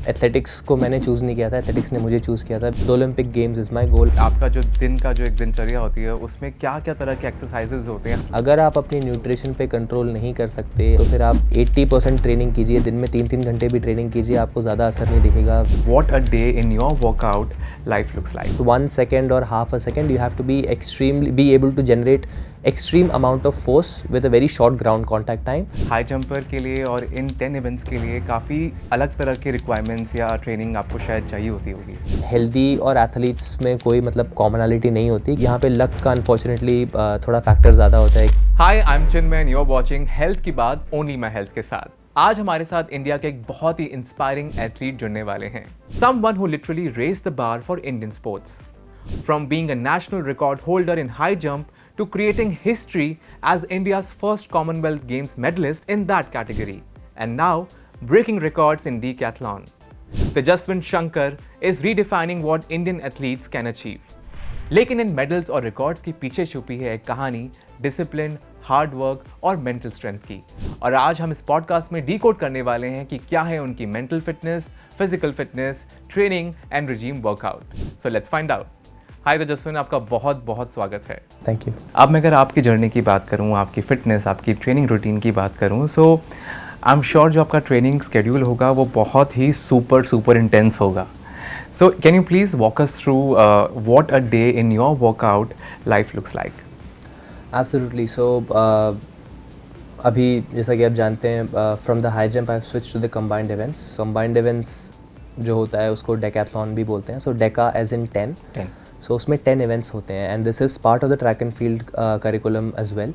Athletics को मैंने choose नहीं किया था, एथलेटिक्स ने मुझे चूज़ किया था। The Olympic games is my goal. आपका जो दिन का जो एक दिनचर्या होती है उसमें क्या क्या तरह के एक्सरसाइजेज होते हैं? अगर आप अपनी न्यूट्रिशन पे कंट्रोल नहीं कर सकते तो फिर आप 80% ट्रेनिंग कीजिए, दिन में 3-3 घंटे भी ट्रेनिंग कीजिए, आपको ज़्यादा असर नहीं दिखेगा। What a day in your workout life looks like. 1 second or half a second you have to be able to generate extreme amount of force with a very short ground contact time. High jumper के लिए और इन 10 events के लिए काफ़ी अलग तरह के requirements या ट्रेनिंग आपको शायद चाहिए होगी। हेल्दी और एथलीट्स में कोई मतलब कॉमनलिटी नहीं होती, यहाँ पे लक का अनफॉर्चुनेटली थोड़ा फैक्टर ज़्यादा होता है। Hi, I am Chinmay and you are watching health की बात ओनली माय हेल्थ के साथ। आज हमारे साथ इंडिया के एक बहुत ही इंस्पायरिंग एथलीट जुड़ने वाले हैं, someone who literally raised the bar for Indian sports, from being a national record holder in high jump to creating history as India's first Commonwealth Games medalist in that category, and now breaking records in decathlon. Tejaswin Shankar is redefining what Indian athletes can achieve. लेकिन इन medals और records के पीछे छुपी है एक कहानी discipline, hard work और mental strength की। और आज हम इस पॉडकास्ट में डीकोड करने वाले हैं कि क्या है उनकी mental fitness, physical fitness, training and regime workout. So let's find out. Hi Tejaswin, आपका बहुत बहुत स्वागत है। Thank you. अब मैं अगर आपकी जर्नी की बात करूँ, आपकी फिटनेस, आपकी ट्रेनिंग रूटीन की बात करूँ, सो आई एम श्योर जो आपका ट्रेनिंग स्केड्यूल होगा वो बहुत ही सुपर इंटेंस होगा। So can you please walk us through what a day in your workout life looks like? Absolutely. So अभी जैसा कि आप जानते हैं, from the high jump I have switch to the combined events. Combined events जो होता है उसको डेकाथलॉन भी बोलते हैं। सो डेका एज इन 10। सो उसमें 10 इवेंट्स होते हैं and this is part of the track and field curriculum as well.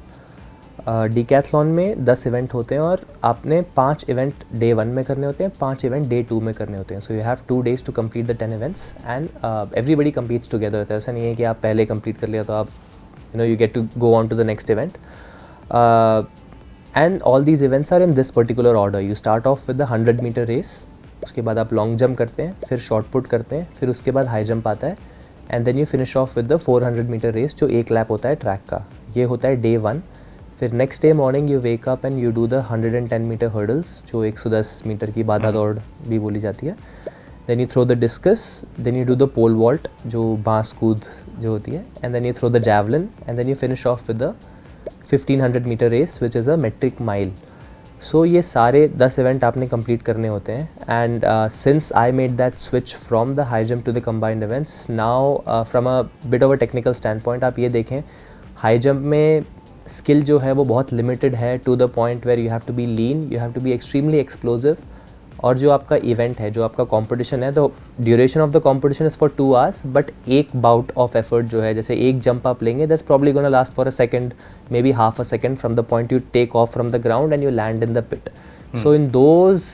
Decathlon में 10 इवेंट होते हैं और आपने 5 इवेंट डे 1 में करने होते हैं, 5 इवेंट डे 2 में करने होते हैं। So you have 2 days to complete the 10 events and everybody competes together होता है। ऐसा नहीं है कि आप पहले कंप्लीट कर लिया तो आप you get to go on to the next event. And all these events are in this particular order. You start off with the 100 metre race, उसके बाद आप लॉन्ग जंप करते हैं, फिर शॉर्ट पुट करते हैं, फिर उसके बाद हाई जंप आता है and then you finish off with the 400 metre race जो एक लैप होता है ट्रैक का। ये होता है डे 1। फिर next day morning you wake up and you do the 110 metre hurdles जो 110 मीटर की बाधा दौड़ भी बोली जाती है। Then you throw the discus, then you do the pole vault जो बांस कूद जो होती है, and then you throw the javelin and then you finish off with the 1500 metre race which is a metric mile. So ये सारे 10 event आपने complete करने होते हैं and since I made that switch from the high jump to the combined events, now from a bit of a technical stand point आप ये देखें, high jump में स्किल जो है वो बहुत लिमिटेड है to the point where you have to be lean, you have to be extremely explosive. और जो आपका इवेंट है, जो आपका कॉम्पिटिशन है, तो duration of the competition is for 2 hours, but एक बाउट ऑफ एफर्ट जो है, जैसे एक जंप आप लेंगे that's probably gonna last for a second, maybe half a second from the point you take off from the ground and you land in the pit. So in those,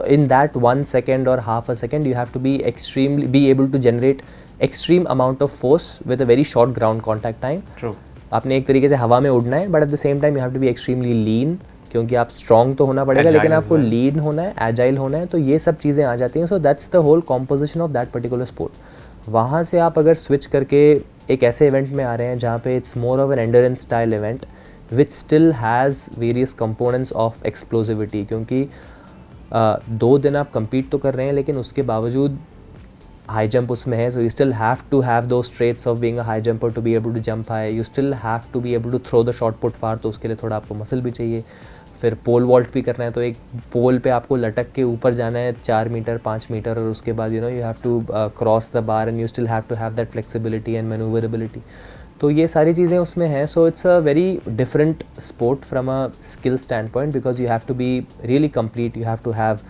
in that 1 second or half a second, you have to be able to generate extreme amount of force with a very short ground contact time. True. आपने एक तरीके से हवा में उड़ना है, but at the same time you have to be extremely lean, क्योंकि आप स्ट्रॉन्ग तो होना पड़ेगा लेकिन आपको लीन होना है, एजाइल होना है, तो ये सब चीज़ें आ जाती हैं। So that's the whole composition of that particular sport. वहाँ से आप अगर स्विच करके एक ऐसे इवेंट में आ रहे हैं जहाँ पे it's more of an endurance style event which still has various components of explosivity, क्योंकि 2 दिन आप compete तो कर रहे हैं लेकिन उसके बावजूद हाई जंप उसमें है। so you still have to have those traits of being a high jumper to be able to jump high, you still have to be able to throw the shot put far, तो उसके लिए थोड़ा आपको muscle भी चाहिए। फिर pole vault भी करना है, तो एक पोल पे आपको लटक के ऊपर जाना है 4 मीटर 5 मीटर, और उसके बाद you have to cross the bar and you still have to have that flexibility and manoeuvrability. तो ये सारी चीज़ें उसमें हैं। So it's a very different sport from a skill standpoint, because you have to be really complete, you have to have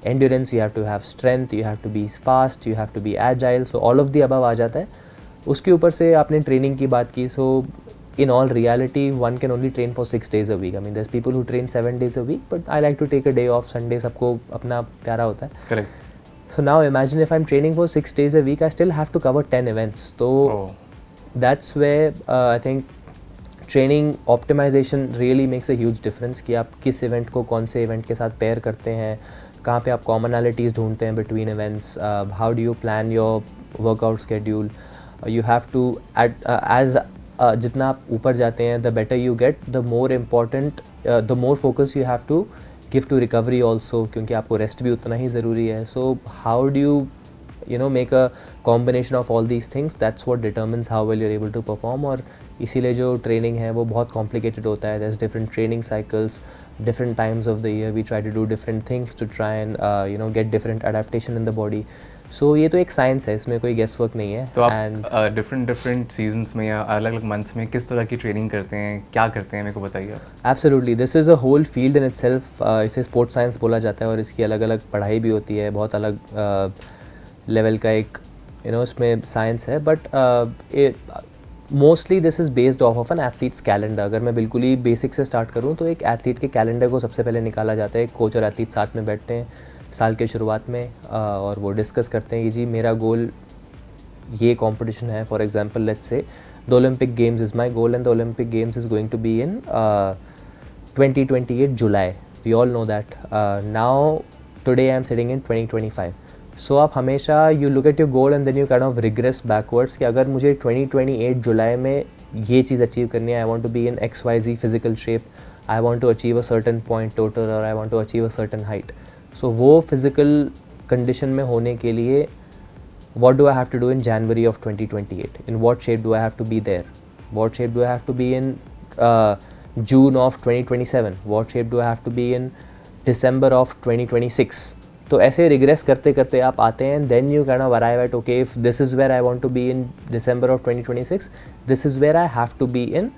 endurance, you have to have strength, you have to be fast, you have to be agile, so all of the above आ जाता है। उसके ऊपर से आपने training की बात की, so in all reality one can only train for 6 days a week. I mean there's people who train 7 days a week, but I like to take a day off. Sunday सबको अपना प्यारा होता है। Correct. So now imagine if I'm training for 6 days a week, I still have to cover 10 events. So that's where I think training optimisation really makes a huge difference कि आप किस event को कौन से इवेंट के साथ pair करते हैं, कहाँ पे आप कॉमनैलिटीज़ ढूंढते हैं between events, how do you plan your workout schedule. You have to as जितना आप ऊपर जाते हैं the better you get, the more important, the more focus you have to give to recovery also, क्योंकि आपको rest भी उतना ही ज़रूरी है. So how do you make a combination of all these things, that's what determines how well you are able to perform. और इसीलिए जो ट्रेनिंग है वो बहुत कॉम्प्लिकेटेड होता है. there's different training cycles, different times of the year we try to do different things to try and get different adaptation in the body. So ये तो एक साइंस है, इसमें कोई गेस वर्क नहीं है. तो आप डिफरेंट सीजन्स में या अलग अलग मंथ्स में किस तरह की ट्रेनिंग करते हैं, क्या करते हैं, मेरे को बताइए. Absolutely, this is a whole field in itself. इसे स्पोर्ट्स साइंस बोला जाता है और इसकी अलग अलग पढ़ाई भी होती है. बहुत अलग लेवल का एक इसमें साइंस है. But mostly this is based of an athletes calendar. अगर मैं बिल्कुल ही बेसिक से स्टार्ट करूँ तो एक एथलीट के कैलेंडर को सबसे पहले निकाला जाता है. कोच और एथलीट साथ में बैठते हैं साल के शुरुआत में और वो डिस्कस करते हैं कि जी मेरा गोल ये कंपटीशन है. For example let's say the Olympic games is my goal and the Olympic games is going to be in 2028 July. We all know that. Now today I am sitting in 2025. So आप हमेशा you look at your goal and then you kind of regress backwards कि अगर मुझे 2028 जुलाई में ये चीज़ achieve करनी है, I want to be in XYZ physical shape, I want to achieve a certain point total और I want to achieve a certain height. So वो physical condition में होने के लिए what do I have to do in January of 2028? In what shape do I have to be there? What shape do I have to be in June of 2027? What shape do I have to be in December of 2026? तो ऐसे regret करते करते आप आते हैं. Then you kind of arrive at okay, if this is where I want to be in December of 2026, this is where I have to be in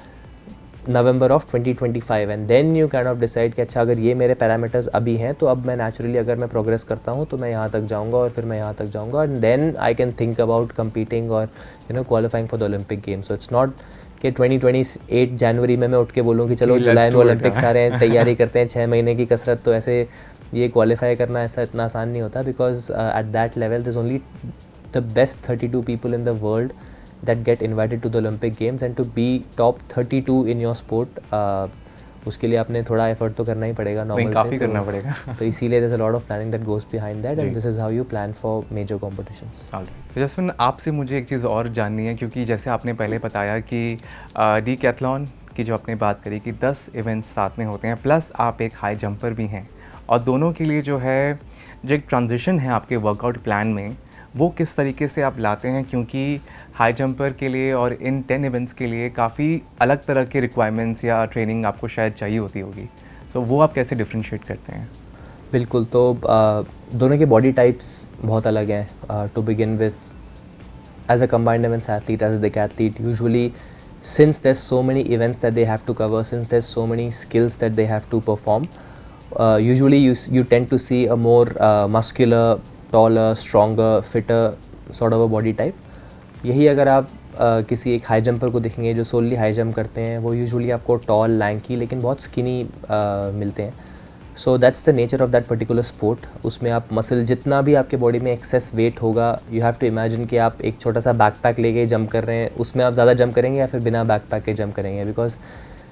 November of 2025. And then you kind of decide कि अच्छा अगर ये मेरे parameters अभी हैं तो अब मैं नेचुरली अगर मैं प्रोग्रेस करता हूँ तो मैं यहाँ तक जाऊँगा और फिर मैं यहाँ तक जाऊँगा. And then I can think about competing और qualifying for the Olympic games. So it's not कि 2028 जनवरी में मैं उठ के बोलूँ कि चलो जुलाई में ओलंपिक्स आ रहे हैं, तैयारी करते हैं 6 महीने की कसरत. तो ऐसे ये क्वालिफाई करना ऐसा इतना आसान नहीं होता. Because at that level there is only the best 32 people in the world that get invited to the Olympic Games, and to be top 32 in your sport, उसके लिए आपने थोड़ा एफर्ट तो करना ही पड़ेगा नॉर्मल से. काफ़ी करना पड़ेगा. तो इसीलिए there's a lot of planning that goes behind that, and this is how you plan for major competitions. Jaswin, आपसे मुझे एक चीज़ और जाननी है, क्योंकि जैसे आपने पहले बताया कि डीकैथलॉन की जो आपने बात करी कि 10 इवेंट्स साथ में होते हैं, प्लस आप एक हाई जंपर भी हैं, और दोनों के लिए जो है जो एक ट्रांजिशन है आपके वर्कआउट प्लान में, वो किस तरीके से आप लाते हैं, क्योंकि हाई जंपर के लिए और इन 10 इवेंट्स के लिए काफ़ी अलग तरह के रिक्वायरमेंट्स या ट्रेनिंग आपको शायद चाहिए होती होगी. सो वो आप कैसे डिफ्रेंशिएट करते हैं? बिल्कुल. तो दोनों के बॉडी टाइप्स बहुत अलग हैं. To begin with, as a combined events athlete, as a decathlete, usually since there's so many events that they have to cover, since there's so many skills that they have to perform, usually you tend to see a more muscular, taller, stronger, fitter sort of a body type. यही अगर आप किसी एक high jumper को देखेंगे जो solely high jump करते हैं, वो यूजुअली आपको टॉल, लैंकी लेकिन बहुत स्किनी मिलते हैं. So that's the nature of that particular sport. उसमें आप मसल, जितना भी आपके बॉडी में एक्सेस वेट होगा, यू हैव टू इमेजिन कि आप एक छोटा सा बैकपैक लेके जंप कर रहे हैं, उसमें आप ज़्यादा जंप करेंगे या फिर बिना बैकपैक के जंप करेंगे, because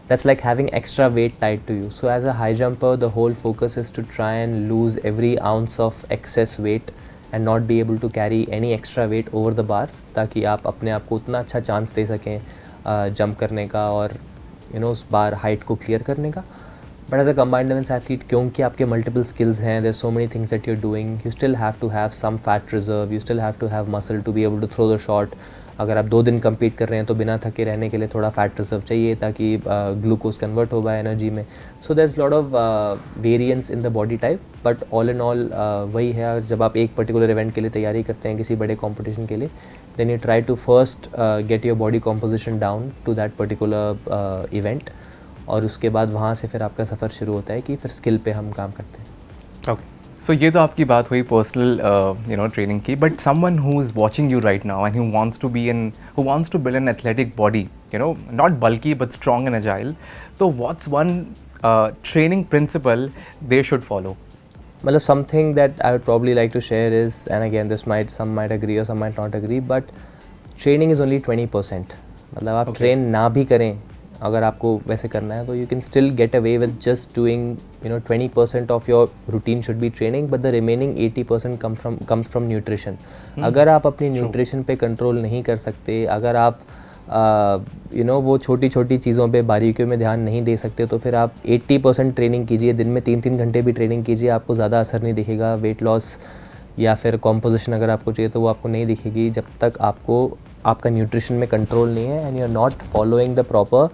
that's like having extra weight tied to you. So as a high jumper the whole focus is to try and lose every ounce of excess weight and not be able to carry any extra weight over the bar, ताकि आप अपने आप को उतना अच्छा chance दे सकें jump करने का और उस बार हाइट को क्लियर करने का. But as a combined events athlete, क्योंकि आपके मल्टीपल स्किल्स हैं, there so many things that you are doing, you still have to have some fat reserve, you still have to have muscle to be able to throw the shot. अगर आप 2 दिन compete कर रहे हैं तो बिना थके रहने के लिए थोड़ा फैट रिजर्व चाहिए ताकि ग्लूकोज कन्वर्ट हो बाय एनर्जी में. So there is lot of variance in the body type, but all in all वही है. जब आप एक पर्टिकुलर इवेंट के लिए तैयारी करते हैं, किसी बड़े कॉम्पिटिशन के लिए, then you try to first get your body composition down to that particular event, और उसके बाद वहाँ से फिर आपका सफ़र शुरू होता है कि फिर स्किल पे हम काम करते हैं. ओके. सो ये तो आपकी बात हुई पर्सनल ट्रेनिंग की, but someone who is watching you right now and who wants to build an athletic body, not bulky but strong and agile, तो what's one training principle they should follow? मतलब something that I would probably like to share is, and again this some might agree or some might not agree, but training is only 20%. मतलब आप train ना भी करें, अगर आपको वैसे करना है तो you can still get away with just doing 20% of your routine should be training, but the remaining 80% comes from nutrition. अगर आप अपनी न्यूट्रिशन पे कंट्रोल नहीं कर सकते, अगर आप वो छोटी छोटी चीज़ों पे बारीकियों में ध्यान नहीं दे सकते, तो फिर आप 80% ट्रेनिंग कीजिए, दिन में 3-3 घंटे भी ट्रेनिंग कीजिए, आपको ज़्यादा असर नहीं दिखेगा। वेट लॉस या फिर कॉम्पोजिशन अगर आपको चाहिए तो वो आपको नहीं दिखेगी जब तक आपका न्यूट्रिशन में कंट्रोल नहीं है and you are not following the proper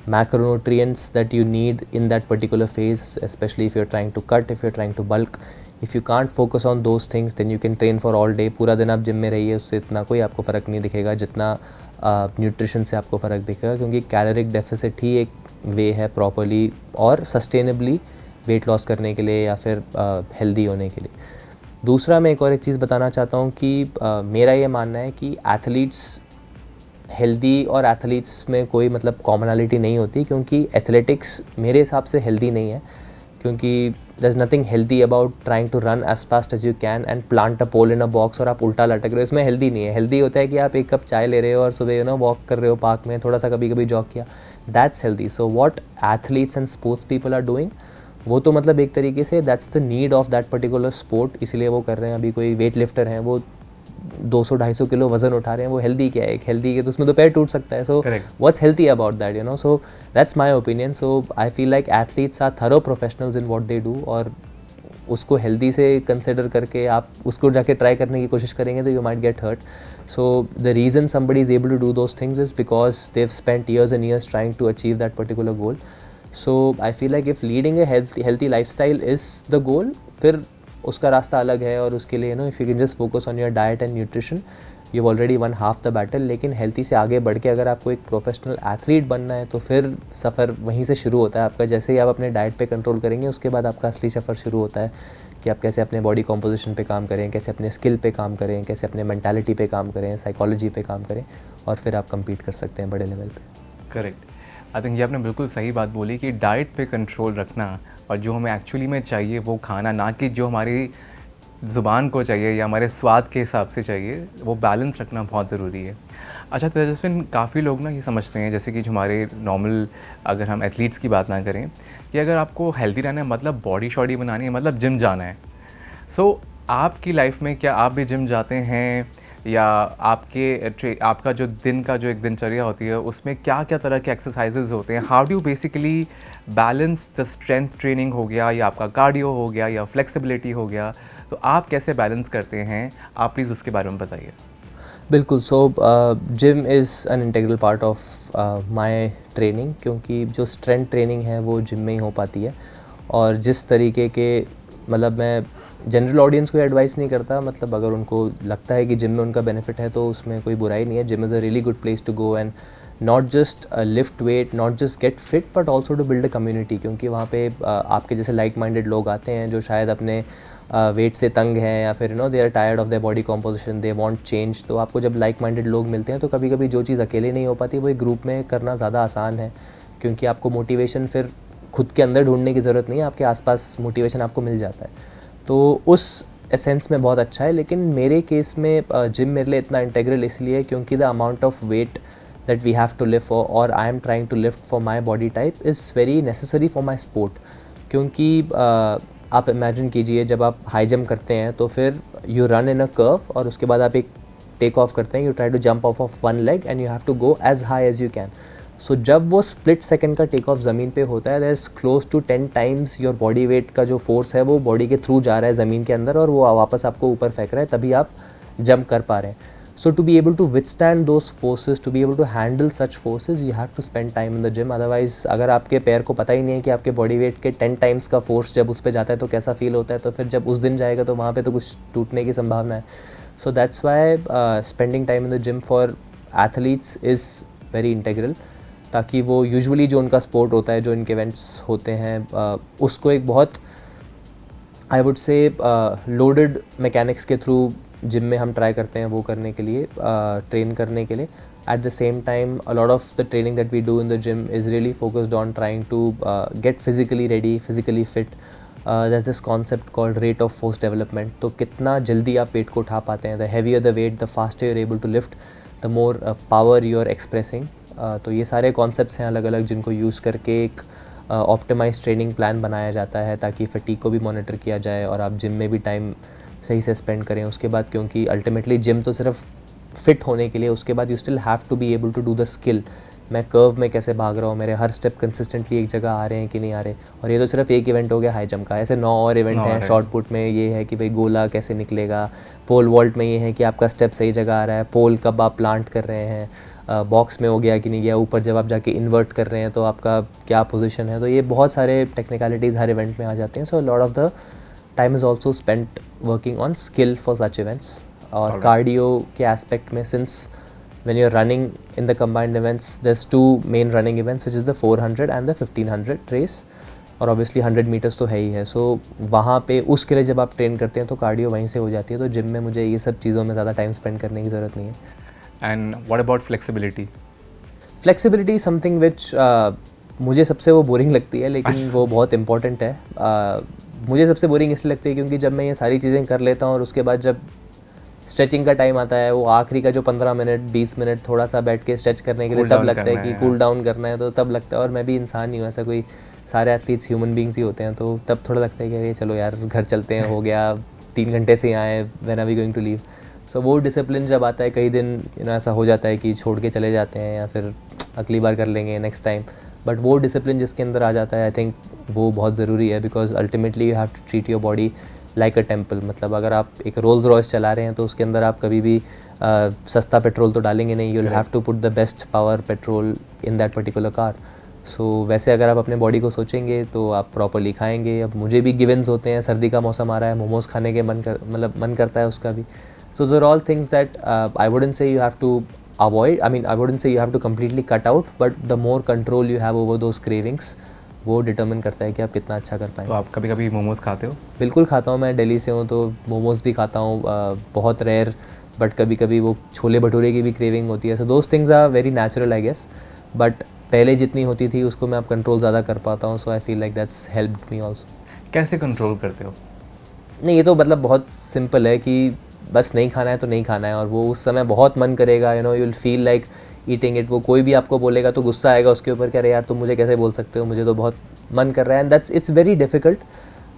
macronutrients that you need in that particular phase, especially if you're trying to cut, if you're trying to bulk. If you can't focus on those things, then you can train for all day. पूरा दिन आप gym में रहिए, उससे इतना कोई आपको फ़र्क नहीं दिखेगा जितना न्यूट्रिशन से आपको फ़र्क दिखेगा, क्योंकि कैलोरिक डेफिसिट ही एक वे है प्रॉपरली और सस्टेनेबली वेट लॉस करने के लिए या फिर हेल्दी होने के लिए। दूसरा मैं एक और एक चीज़ बताना चाहता हूँ कि मेरा ये मानना है कि एथलीट्स हेल्दी और एथलीट्स में कोई मतलब कॉमनलिटी नहीं होती, क्योंकि एथलेटिक्स मेरे हिसाब से हेल्दी नहीं है, क्योंकि there is nothing healthy about trying to run as fast as you can and plant a pole in a box और आप उल्टा लटक रहे हो, इसमें हेल्दी नहीं है। हेल्दी होता है कि आप एक कप चाय ले रहे हो और सुबह वॉक कर रहे हो पार्क में, थोड़ा सा कभी कभी जॉग किया, that's healthy. So what athletes and sports people are doing, वो तो मतलब एक तरीके से that's the need of that particular sport, इसलिए वो कर रहे हैं। अभी कोई वेट लिफ्टर हैं, वो 200-250 किलो वजन उठा रहे हैं, वो हेल्दी क्या है? एक हेल्दी के तो उसमें तो पैर टूट सकता है। So what's healthy about that, so that's my opinion. So I feel like athletes are thorough professionals in what they do, और उसको हेल्दी से कंसिडर करके आप उसको जाके ट्राई करने की कोशिश करेंगे तो you might get hurt. So the reason somebody is able to do those things is because they have spent years and years trying to achieve that particular goal. So I feel like if leading a healthy life style is the goal, फिर उसका रास्ता अलग है, और उसके लिए if you can just focus on your diet and nutrition, you already won half the battle. लेकिन healthy से आगे बढ़ के अगर आपको एक प्रोफेशनल एथलीट बनना है तो फिर सफ़र वहीं से शुरू होता है आपका। जैसे ही आप अपने डाइट पे कंट्रोल करेंगे, उसके बाद आपका असली सफ़र शुरू होता है कि आप कैसे अपने बॉडी कॉम्पोजिशन पे काम करें, कैसे अपने स्किल पे काम करें, कैसे अपने मेंटालिटी पे काम करें, साइकोलॉजी पे काम करें, और फिर आप कम्पीट कर सकते हैं बड़े लेवल पे। करेक्ट। आई थिंक ये आपने बिल्कुल सही बात बोली कि डाइट पे कंट्रोल रखना और जो हमें एक्चुअली में चाहिए वो खाना, ना कि जो हमारी ज़ुबान को चाहिए या हमारे स्वाद के हिसाब से चाहिए, वो बैलेंस रखना बहुत ज़रूरी है। अच्छा तेजस्विन, काफ़ी लोग ना ये समझते हैं, जैसे कि जो हमारे नॉर्मल, अगर हम एथलीट्स की बात ना करें, कि अगर आपको हेल्दी रहना है मतलब बॉडी शॉडी बनानी है मतलब जिम जाना है। सो आपकी लाइफ में क्या आप भी जिम जाते हैं, या आपका जो दिन का जो एक दिनचर्या होती है उसमें क्या क्या तरह के एक्सरसाइजेज होते हैं? How do basically balance the strength training हो गया, या आपका कार्डियो हो गया, या फ्लेक्सिबिलिटी हो गया, तो आप कैसे बैलेंस करते हैं? आप प्लीज़ उसके बारे में बताइए। बिल्कुल। So gym is an integral part of my training, क्योंकि जो स्ट्रेंथ ट्रेनिंग है वो जिम में ही हो पाती है। और जिस तरीके के मतलब मैं जनरल ऑडियंस को एडवाइस नहीं करता, मतलब अगर उनको लगता है कि जिम में उनका बेनिफिट है तो उसमें कोई बुराई नहीं है। Gym is a really good place to go and not just lift weight, not just get fit, but also to build a community, क्योंकि वहाँ पे आपके जैसे लाइक माइंडेड लोग आते हैं जो शायद अपने वेट से तंग हैं, या फिर they are tired of their body composition, they want change. तो आपको जब लाइक माइंडेड लोग मिलते हैं तो कभी कभी जो चीज़ अकेले नहीं हो पाती वो एक ग्रुप में करना ज़्यादा आसान है, क्योंकि आपको मोटिवेशन फिर खुद के अंदर ढूंढने की ज़रूरत नहीं है, आपके आसपास मोटिवेशन आपको मिल जाता है। तो उस एसेंस में बहुत अच्छा है। लेकिन मेरे केस में जिम मेरे लिए इतना इंटेग्रल इसलिए क्योंकि the amount of weight that we have to lift for, or I am trying to lift for my body type, is very necessary for my sport। क्योंकि आप इमेजिन कीजिए, जब आप हाई जंप करते हैं तो फिर you run in a curve, और उसके बाद आप एक टेक ऑफ करते हैं, you try to jump off one leg and you have to go as high as you can. So जब वो स्प्लिट सेकंड का टेक ऑफ ज़मीन पे होता है, that is close to 10 times your body weight का जो फोर्स है वो बॉडी के थ्रू जा रहा है ज़मीन के अंदर, और वो वापस आपको ऊपर फेंक रहा है, तभी आप जंप कर पा रहे हैं। So to be able to withstand those forces, to be able to handle such forces, you have to spend time in the gym। Otherwise अगर आपके पैर को पता ही नहीं है कि आपके बॉडी वेट के 10 टाइम्स का फोर्स जब उस पर जाता है तो कैसा फील होता है, तो फिर जब उस दिन जाएगा तो वहाँ पे तो कुछ टूटने की संभावना है। So that's why spending time in the gym for athletes is very integral, ताकि वो यूजुअली जो उनका स्पोर्ट होता है, जो इनके इवेंट्स होते हैं, उसको एक बहुत आई वुड से लोडेड मैकेनिक्स के थ्रू जिम में हम ट्राई करते हैं वो करने के लिए, ट्रेन करने के लिए। At the same time a lot of the training that we do in the gym is really focused on trying to get physically ready, physically fit. there's this concept called rate of force development। तो कितना जल्दी आप wait को उठा पाते हैं, the heavier the weight, the faster you're able to lift, the more power you're expressing। तो ये सारे कॉन्सेप्ट्स हैं अलग अलग जिनको यूज़ करके एक ऑप्टिमाइज ट्रेनिंग प्लान बनाया जाता है, ताकि फटीग को भी मॉनिटर किया जाए और आप जिम में भी टाइम सही से स्पेंड करें उसके बाद। क्योंकि अल्टीमेटली जिम तो सिर्फ फिट होने के लिए उसके बाद you still have to be able to do the skill. मैं कर्व में कैसे भाग रहा हूँ, मेरे हर स्टेप कंसिस्टेंटली एक जगह आ रहे हैं कि नहीं आ रहे। और ये तो सिर्फ एक इवेंट हो गया हाई जंप का, ऐसे 9 और इवेंट हैं। शॉर्ट पुट में ये है कि भाई गोला कैसे निकलेगा, पोल वॉल्ट में ये है कि आपका स्टेप सही जगह आ रहा है, पोल कब आप प्लांट कर रहे हैं, बॉक्स में हो गया कि नहीं गया, ऊपर जब आप जाके इन्वर्ट कर रहे हैं तो आपका क्या पोजीशन है। तो ये बहुत सारे टेक्निकलिटीज़ हर इवेंट में आ जाते हैं। So lot of the time is also spent working on skill for such events. और कार्डियो के एस्पेक्ट में, since when you're running in the combined events, there's 2 main running events, which is the 400 and the 1500 race, और obviously 100 meters तो है ही है। सो वहाँ पे उसके लिए जब आप ट्रेन करते हैं तो कार्डियो वहीं से हो जाती है। तो जिम में मुझे ये सब चीज़ों में ज़्यादा टाइम स्पेंड करने की ज़रूरत नहीं है। And what about flexibility? Flexibility something which मुझे सबसे वो बोरिंग लगती है, लेकिन वो बहुत इंपॉर्टेंट है। मुझे सबसे बोरिंग इसलिए लगती है क्योंकि जब मैं ये सारी चीज़ें कर लेता हूँ और उसके बाद जब स्ट्रेचिंग का टाइम आता है, वो आखिरी का जो 15 मिनट 20 मिनट थोड़ा सा बैठ के स्ट्रेच करने के लिए, तब लगता है कि कूल डाउन करना है। तो तब लगता है, और मैं भी इंसान ही हूँ, ऐसा कोई सारे एथलीट्स ह्यूमन बींग्स ही होते हैं, तो तब थोड़ा लगता है कि अरे चलो यार घर चलते हैं, हो गया 3 घंटे से आए, when are we going to leave. So वो डिसिप्लिन जब आता है, कई दिन ऐसा हो जाता है कि छोड़ के चले जाते हैं या फिर अगली बार कर लेंगे नेक्स्ट टाइम, बट वो डिसिप्लिन जिसके अंदर आ जाता है, आई थिंक वो बहुत ज़रूरी है। Because ultimately you have to treat your body like a temple. मतलब अगर आप एक रोल्स रॉयस चला रहे हैं तो उसके अंदर आप कभी भी सस्ता पेट्रोल तो डालेंगे नहीं, you will have to put the best power petrol in that particular car. So वैसे अगर आप अपने बॉडी को सोचेंगे तो आप प्रॉपरली खाएंगे। अब मुझे भी गिवन्स होते हैं, सर्दी का मौसम आ रहा है, मोमोज़ खाने के मन करता है उसका भी। So they're all things that I wouldn't say you have to avoid, I mean I wouldn't say you have to completely cut out, but the more control you have over those cravings, वो determine करता है कि आप कितना अच्छा कर पाएँ। तो आप कभी कभी मोमोज़ खाते हो? बिल्कुल खाता हूँ, मैं दिल्ली से हूँ तो मोमोज़ भी खाता हूँ, बहुत रेयर, बट कभी कभी वो छोले भटूरे की भी क्रेविंग होती है। So those things are very natural I guess, but पहले जितनी होती थी उसको मैं अब कंट्रोल ज़्यादा कर पाता हूँ। So I feel like that's helped me also. कैसे कंट्रोल करते हो? नहीं, ये तो मतलब बहुत सिंपल है कि बस नहीं खाना है तो नहीं खाना है, और वो उस समय बहुत मन करेगा, you know, you will feel like eating it. वो कोई भी आपको बोलेगा तो गुस्सा आएगा उसके ऊपर, कह रहे यार तुम मुझे कैसे बोल सकते हो, मुझे तो बहुत मन कर रहा है। And that's it's very difficult,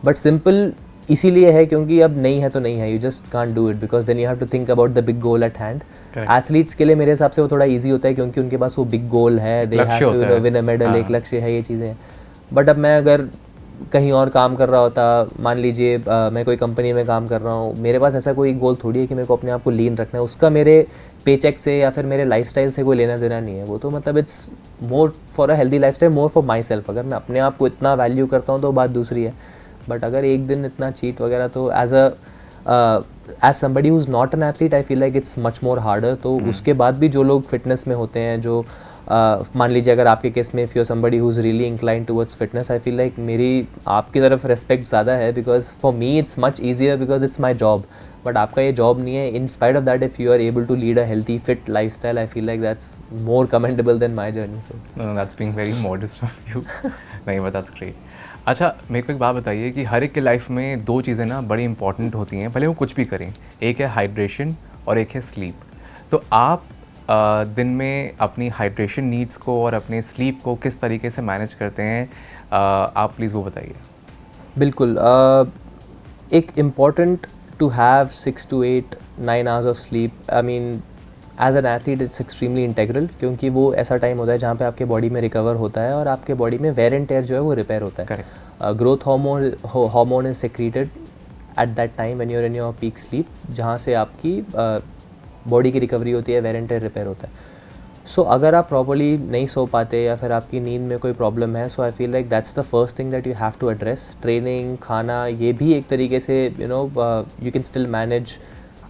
but simple इसीलिए है क्योंकि अब नहीं है तो नहीं है, you just can't do it, because then you have to think about the big goal at hand. Athletes के लिए मेरे हिसाब से वो थोड़ा ईजी होता है क्योंकि उनके पास वो बिग गोल है, they have to win a medal, एक लक्ष्य है, ये चीज़ें। बट अब मैं अगर कहीं और काम कर रहा होता, मान लीजिए मैं कोई कंपनी में काम कर रहा हूँ, मेरे पास ऐसा कोई गोल थोड़ी है कि मेरे को अपने आप को लीन रखना है, उसका मेरे पेचेक से या फिर मेरे लाइफस्टाइल से कोई लेना देना नहीं है। वो तो मतलब it's more for a healthy lifestyle, more for my self. अगर मैं अपने आप को इतना वैल्यू करता हूँ तो बात दूसरी है, बट अगर एक दिन इतना चीट वगैरह, तो as somebody who is not an athlete I feel like it's much more harder. तो उसके बाद भी जो लोग फिटनेस में होते हैं, जो मान लीजिए अगर आपके केस में if you are somebody who is really inclined towards fitness, I feel like मेरी आपकी तरफ रेस्पेक्ट ज़्यादा है, because for me it's much easier because it's my job, but आपका ये जॉब नहीं है। In spite of that, if you are able to lead a healthy fit life style, I feel like that's more commendable than my journey. So that's being very modest of you. नहीं, but that's great. अच्छा, मेरे को एक बात बताइए कि हर एक के लाइफ में 2 चीज़ें ना बड़ी इंपॉर्टेंट होती हैं, भले वो कुछ भी करें। एक है हाइड्रेशन और एक है स्लीप। तो आप दिन में अपनी हाइड्रेशन नीड्स को और अपने स्लीप को किस तरीके से मैनेज करते हैं, आप प्लीज़ वो बताइए। बिल्कुल, एक important to have 6 to 8 9 hours of sleep. I mean as an athlete it's extremely integral, क्योंकि वो ऐसा टाइम होता है जहाँ पे आपके बॉडी में रिकवर होता है और आपके बॉडी में वेयर एंड टेयर जो है वो रिपेयर होता है। Growth hormone is secreted at that time when you are in your peak sleep, जहाँ से आपकी बॉडी की रिकवरी होती है, वेयर एंड टेयर रिपेयर होता है। सो अगर आप प्रॉपर्ली नहीं सो पाते या फिर आपकी नींद में कोई प्रॉब्लम है, so I feel like that's the first thing that you have to address. Training, खाना, ये भी एक तरीके से you know you can still manage,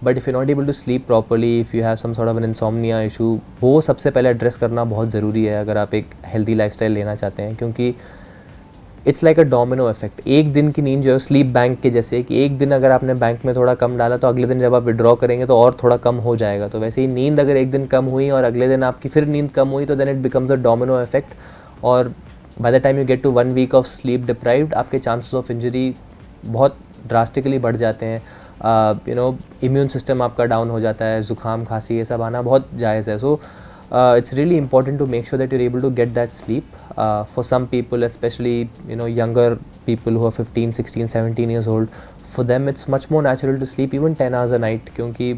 but if you not able to sleep properly, if you have some sort of an insomnia issue, वो सबसे पहले address करना बहुत ज़रूरी है अगर आप एक हेल्दी लाइफस्टाइल लेना चाहते हैं। क्योंकि it's like a domino effect. एक दिन की नींद जो है स्लीप बैंक के जैसे, कि एक दिन अगर आपने बैंक में थोड़ा कम डाला तो अगले दिन जब आप विड्रॉ करेंगे तो और थोड़ा कम हो जाएगा। तो वैसे ही नींद अगर एक दिन कम हुई और अगले दिन आपकी फिर नींद कम हुई, तो then it becomes a domino effect, और by the time you get to 1 week of sleep deprived, आपके चांसेस ऑफ इंजरी बहुत ड्रास्टिकली बढ़ जाते हैं। यू नो, इम्यून सिस्टम आपका डाउन हो जाता है, ज़ुकाम, खांसी, ये सब आना बहुत जायज़ है। सो it's really important to make sure that you're able to get that sleep. For some people, especially you know younger people who are 15, 16, 17 years old, for them it's much more natural to sleep even 10 hours a night, क्योंकि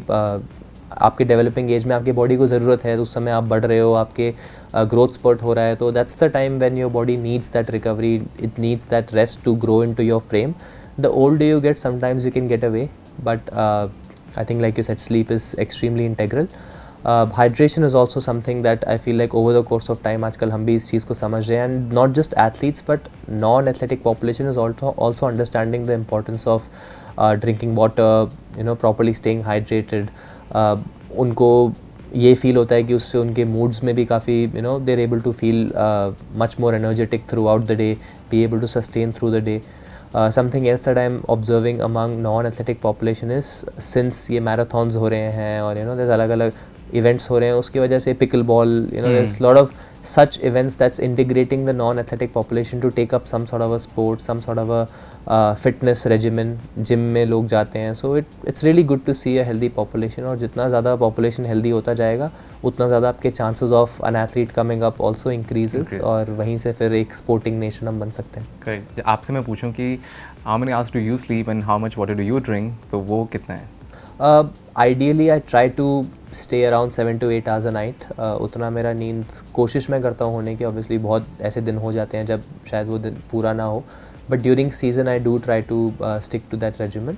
आपके developing as में आपकी body को ज़रूरत है, तो उस समय आप बढ़ रहे हो, आपके ग्रोथ स्पर्ट हो रहा है, तो that's the time when your body needs that recovery, it needs that rest to grow into your frame. The older you get, sometimes you can get away, but I think, like you said, sleep is extremely integral. Hydration is also something that I feel like over the course of time आजकल हम भी इस चीज़ को समझ रहे हैं, and not just athletes but non-athletic population is also understanding the importance of drinking water, properly staying hydrated. उनको ये फील होता है कि उससे उनके moods में भी काफ़ी they're able to feel much more energetic throughout the day, be able to sustain through the day. Something else that I'm observing among non-athletic population is, since ये marathons हो रहे हैं और there's अलग-अलग events हो रहे हैं, उसकी वजह से pickle ball, there's a lot of such events that's integrating the non-athletic population to take up some sort of a sport, some sort of a fitness regimen. Gym में लोग जाते हैं, so it's really good to see a healthy population. और जितना ज़्यादा population healthy होता जाएगा, उतना ज़्यादा आपके chances of an athlete coming up also increases. और वहीं से फिर एक sporting nation हम बन सकते हैं. Correct. आपसे मैं पूछूं कि how many hours do you sleep and how much water do you drink, तो वो कितना है? Ideally I try to stay around 7 to 8 hours a night. उतना मेरा नींद कोशिश मैं करता हूँ होने की. Obviously बहुत ऐसे दिन हो जाते हैं जब शायद वो दिन पूरा ना हो, but during season I do try to stick to that regimen.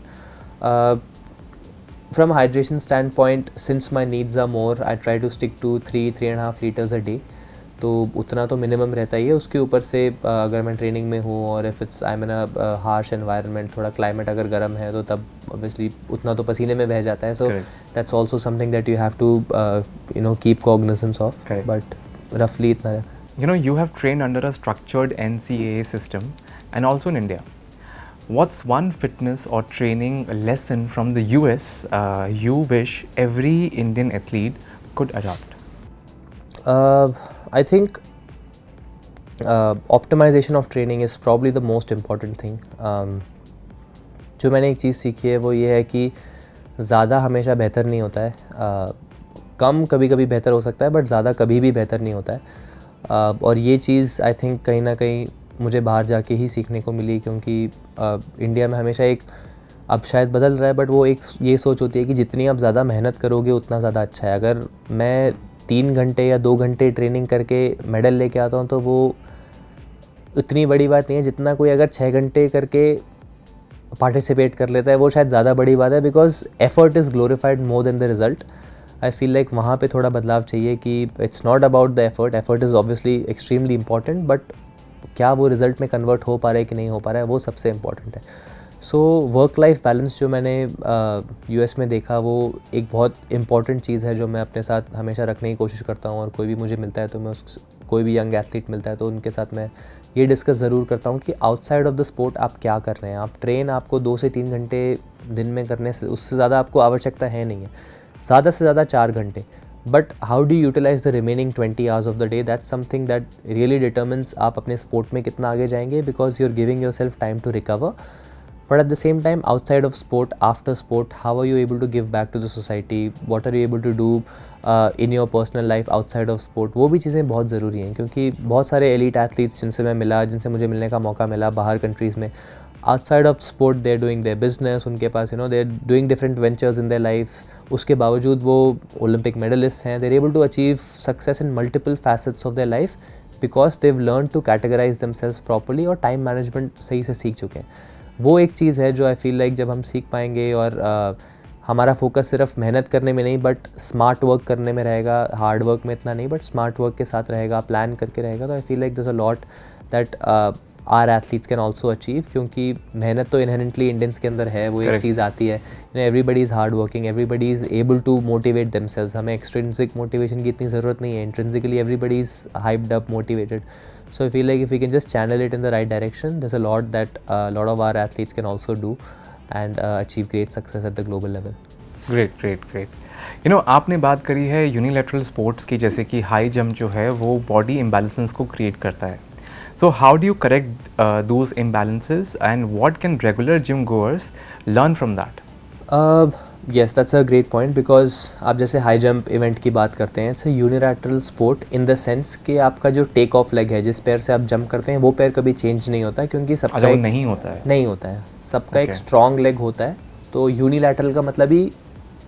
From a hydration standpoint, since my needs are more, I try to stick to 3.5 liters a day. तो उतना तो मिनिमम रहता ही है. उसके ऊपर से अगर मैं ट्रेनिंग में हूँ और if it's I am in a harsh environment, थोड़ा क्लाइमेट अगर गर्म है तो तब ऑब्वियसली उतना तो पसीने में बह जाता है. So that's also something that you have to keep cognizance of, but रफली इतना. You have trained under a structured NCAA system and also in India. What's one fitness or training lesson from the US you wish every Indian athlete could adopt? I think optimization of training is probably the most important thing. जो मैंने एक चीज़ सीखी है वो ये है कि ज़्यादा हमेशा बेहतर नहीं होता है. कम कभी कभी बेहतर हो सकता है, बट ज़्यादा कभी भी बेहतर नहीं होता है. और ये चीज़ आई थिंक कहीं ना कहीं मुझे बाहर जाके ही सीखने को मिली, क्योंकि इंडिया में हमेशा एक, अब शायद बदल रहा है, बट वो एक ये सोच होती है कि जितनी आप ज़्यादा मेहनत करोगे उतना ज़्यादा अच्छा है. अगर मैं 3 घंटे या 2 घंटे ट्रेनिंग करके मेडल लेके आता हूँ तो वो उतनी बड़ी बात नहीं है जितना कोई अगर 6 घंटे करके पार्टिसिपेट कर लेता है, वो शायद ज़्यादा बड़ी बात है. Because effort is glorified more than the result. I feel like वहाँ पे थोड़ा बदलाव चाहिए कि it's not about the effort is obviously extremely important, but क्या वो रिज़ल्ट में कन्वर्ट हो पा रहा है कि नहीं हो पा रहा है, वो सबसे इम्पॉर्टेंट है. सो वर्क लाइफ बैलेंस जो मैंने यूएस में देखा, वो एक बहुत इंपॉर्टेंट चीज़ है जो मैं अपने साथ हमेशा रखने की कोशिश करता हूँ. और कोई भी मुझे मिलता है तो मैं कोई भी यंग एथलीट मिलता है तो उनके साथ मैं ये डिस्कस ज़रूर करता हूँ कि आउटसाइड ऑफ द स्पोर्ट आप क्या कर रहे हैं. आप ट्रेन आपको 2 से 3 घंटे दिन में करने से, उससे ज़्यादा आपको आवश्यकता है नहीं है, ज़्यादा से ज़्यादा 4 घंटे. But how do utilize the remaining 20 hours of the day, that's something that really determines आप अपने स्पोर्ट में कितना आगे जाएंगे, because you are giving yourself time to recover. But at the same time, outside of sport, after sport, how are you able to give back to the society? What are you able to do in your personal life outside of sport? वो भी चीज़ें बहुत ज़रूरी हैं, क्योंकि बहुत सारे elite athletes जिनसे मैं मिला, जिनसे मुझे मिलने का मौका मिला बाहर कंट्रीज़ में, outside of sport they are doing their business, उनके पास they are doing different ventures in their life. उसके बावजूद वो Olympic medalists हैं. they are able to achieve success in multiple facets of their life because they've learned to categorize themselves properly और time management सही से सीख चुके हैं. वो एक चीज़ है जो आई फील लाइक जब हम सीख पाएंगे और हमारा फोकस सिर्फ मेहनत करने में नहीं बट स्मार्ट वर्क करने में रहेगा, हार्ड वर्क में इतना नहीं बट स्मार्ट वर्क के साथ रहेगा, प्लान करके रहेगा, तो I feel like there is a lot that our athletes can also achieve. क्योंकि मेहनत तो इनहेरेंटली इंडियंस के अंदर है, वो एक चीज़ आती है. Everybody is hard working, everybody is able to motivate themselves. हमें एक्सट्रिंसिक मोटिवेशन की इतनी ज़रूरत नहीं है. Intrinsically everybody is hyped up, motivated. So I feel like if we can just channel it in the right direction, there's a lot that a lot of our athletes can also do and achieve great success at the global level. Great. आपने बात करी है unilateral sports की, जैसे कि high jump जो है वो बॉडी इम्बैलेंसेस को क्रिएट करता है. So how do you correct those imbalances and what can regular gym goers learn from that? Yes, that's a great point because आप जैसे हाई जंप इवेंट की बात करते हैं, it's a unilateral sport in the sense कि आपका जो take off leg है, जिस पैर से आप जंप करते हैं, वो पैर कभी चेंज नहीं होता, क्योंकि सबका एक नहीं होता है सबका एक स्ट्रॉन्ग लेग होता है. तो यूनिलैटरल का मतलब ही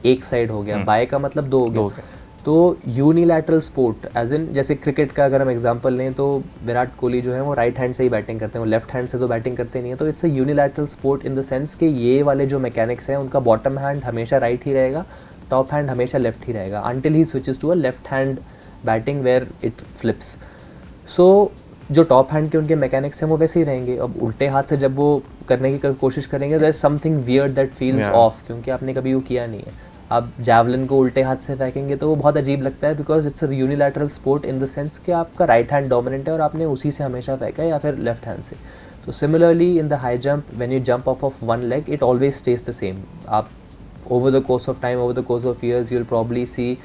एक साइड हो गया, बाय का मतलब दो हो गया। तो यूनिलैटरल स्पोर्ट एज इन जैसे क्रिकेट का अगर हम एग्जांपल लें तो विराट कोहली जो है वो राइट हैंड से ही बैटिंग करते हैं, वो लेफ्ट हैंड से तो बैटिंग करते नहीं है। तो it's a unilateral sport in the sense कि ये वाले जो मैकेनिक्स हैं उनका बॉटम हैंड हमेशा राइट ही रहेगा, टॉप हैंड हमेशा लेफ्ट ही रहेगा until he switches to a left hand batting where it flips. So जो टॉप हैंड के उनके मैकेनिक्स हैं वो वैसे ही रहेंगे। अब उल्टे हाथ से जब वो करने की कोशिश करेंगे there is something weird that feels off, क्योंकि आपने कभी वो किया नहीं है। आप जैवलिन को उल्टे हाथ से फेंकेंगे तो वो बहुत अजीब लगता है, because it's a unilateral sport in the sense कि आपका राइट हैंड डोमिनेंट है और आपने उसी से हमेशा फेंका है या फिर लेफ्ट हैंड से। तो similarly in the high jump when you jump off one leg it always stays the same. आप over the course of time, over the course of years you will probably see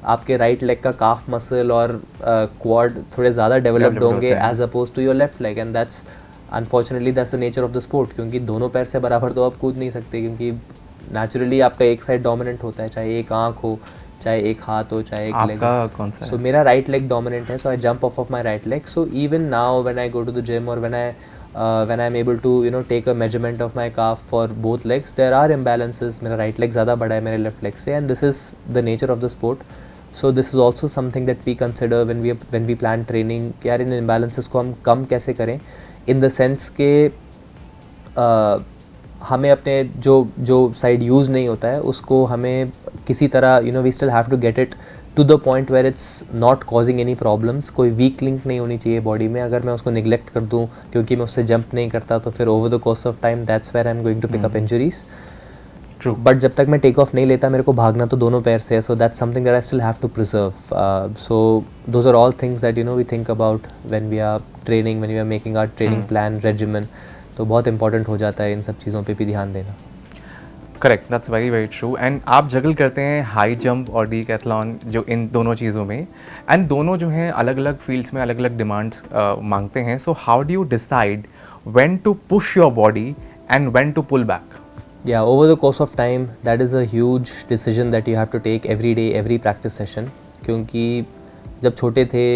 आपके right leg का calf muscle और quad थोड़े ज़्यादा developed होंगे as opposed to your left leg, and that's unfortunately that's the nature of the sport. क्योंकि दोनों पैर से बराबर तो आप कूद नहीं सकते, क्योंकि नेचुरली आपका एक साइड डोमिनेंट होता है, चाहे एक आँख हो, चाहे एक हाथ हो, चाहे एक लेग हो। सो मेरा राइट लेग डोमिनेंट है, so I jump off my right leg. So even now when I go to the gym और when I am able to take a measurement of my calf for both legs, there are imbalances. मेरा right leg ज़्यादा बड़ा है मेरे left leg से, and this is the nature of the sport. So this is also something that we consider when we plan training कि यार इन imbalances को हम कम कैसे करें, in the sense के हमें अपने जो साइड यूज़ नहीं होता है उसको हमें किसी तरह we still have to get it to the point where it's not causing any problems. कोई वीक लिंक नहीं होनी चाहिए बॉडी में। अगर मैं उसको निगलेक्ट कर दूँ क्योंकि मैं उससे जंप नहीं करता तो फिर over the course of time that's where I am going to pick up injuries. True. But जब तक मैं टेक ऑफ नहीं लेता मेरे को भागना तो दोनों पैर से है, so that's something that I still have to preserve. So those are all things that we think about when we are training, when we are making our training plan regimen. तो बहुत इंपॉर्टेंट हो जाता है इन सब चीज़ों पे भी ध्यान देना। Correct, that's very very true. And आप जगल करते हैं हाई जंप और डीकैथलॉन जो इन दोनों चीज़ों में, एंड दोनों जो हैं अलग अलग फील्ड्स में अलग अलग डिमांड्स मांगते हैं। So how do you decide when to push your body and when to pull back? Yeah, over the course of time, that is a huge decision that you have to take every day, every practice session. क्योंकि जब छोटे थे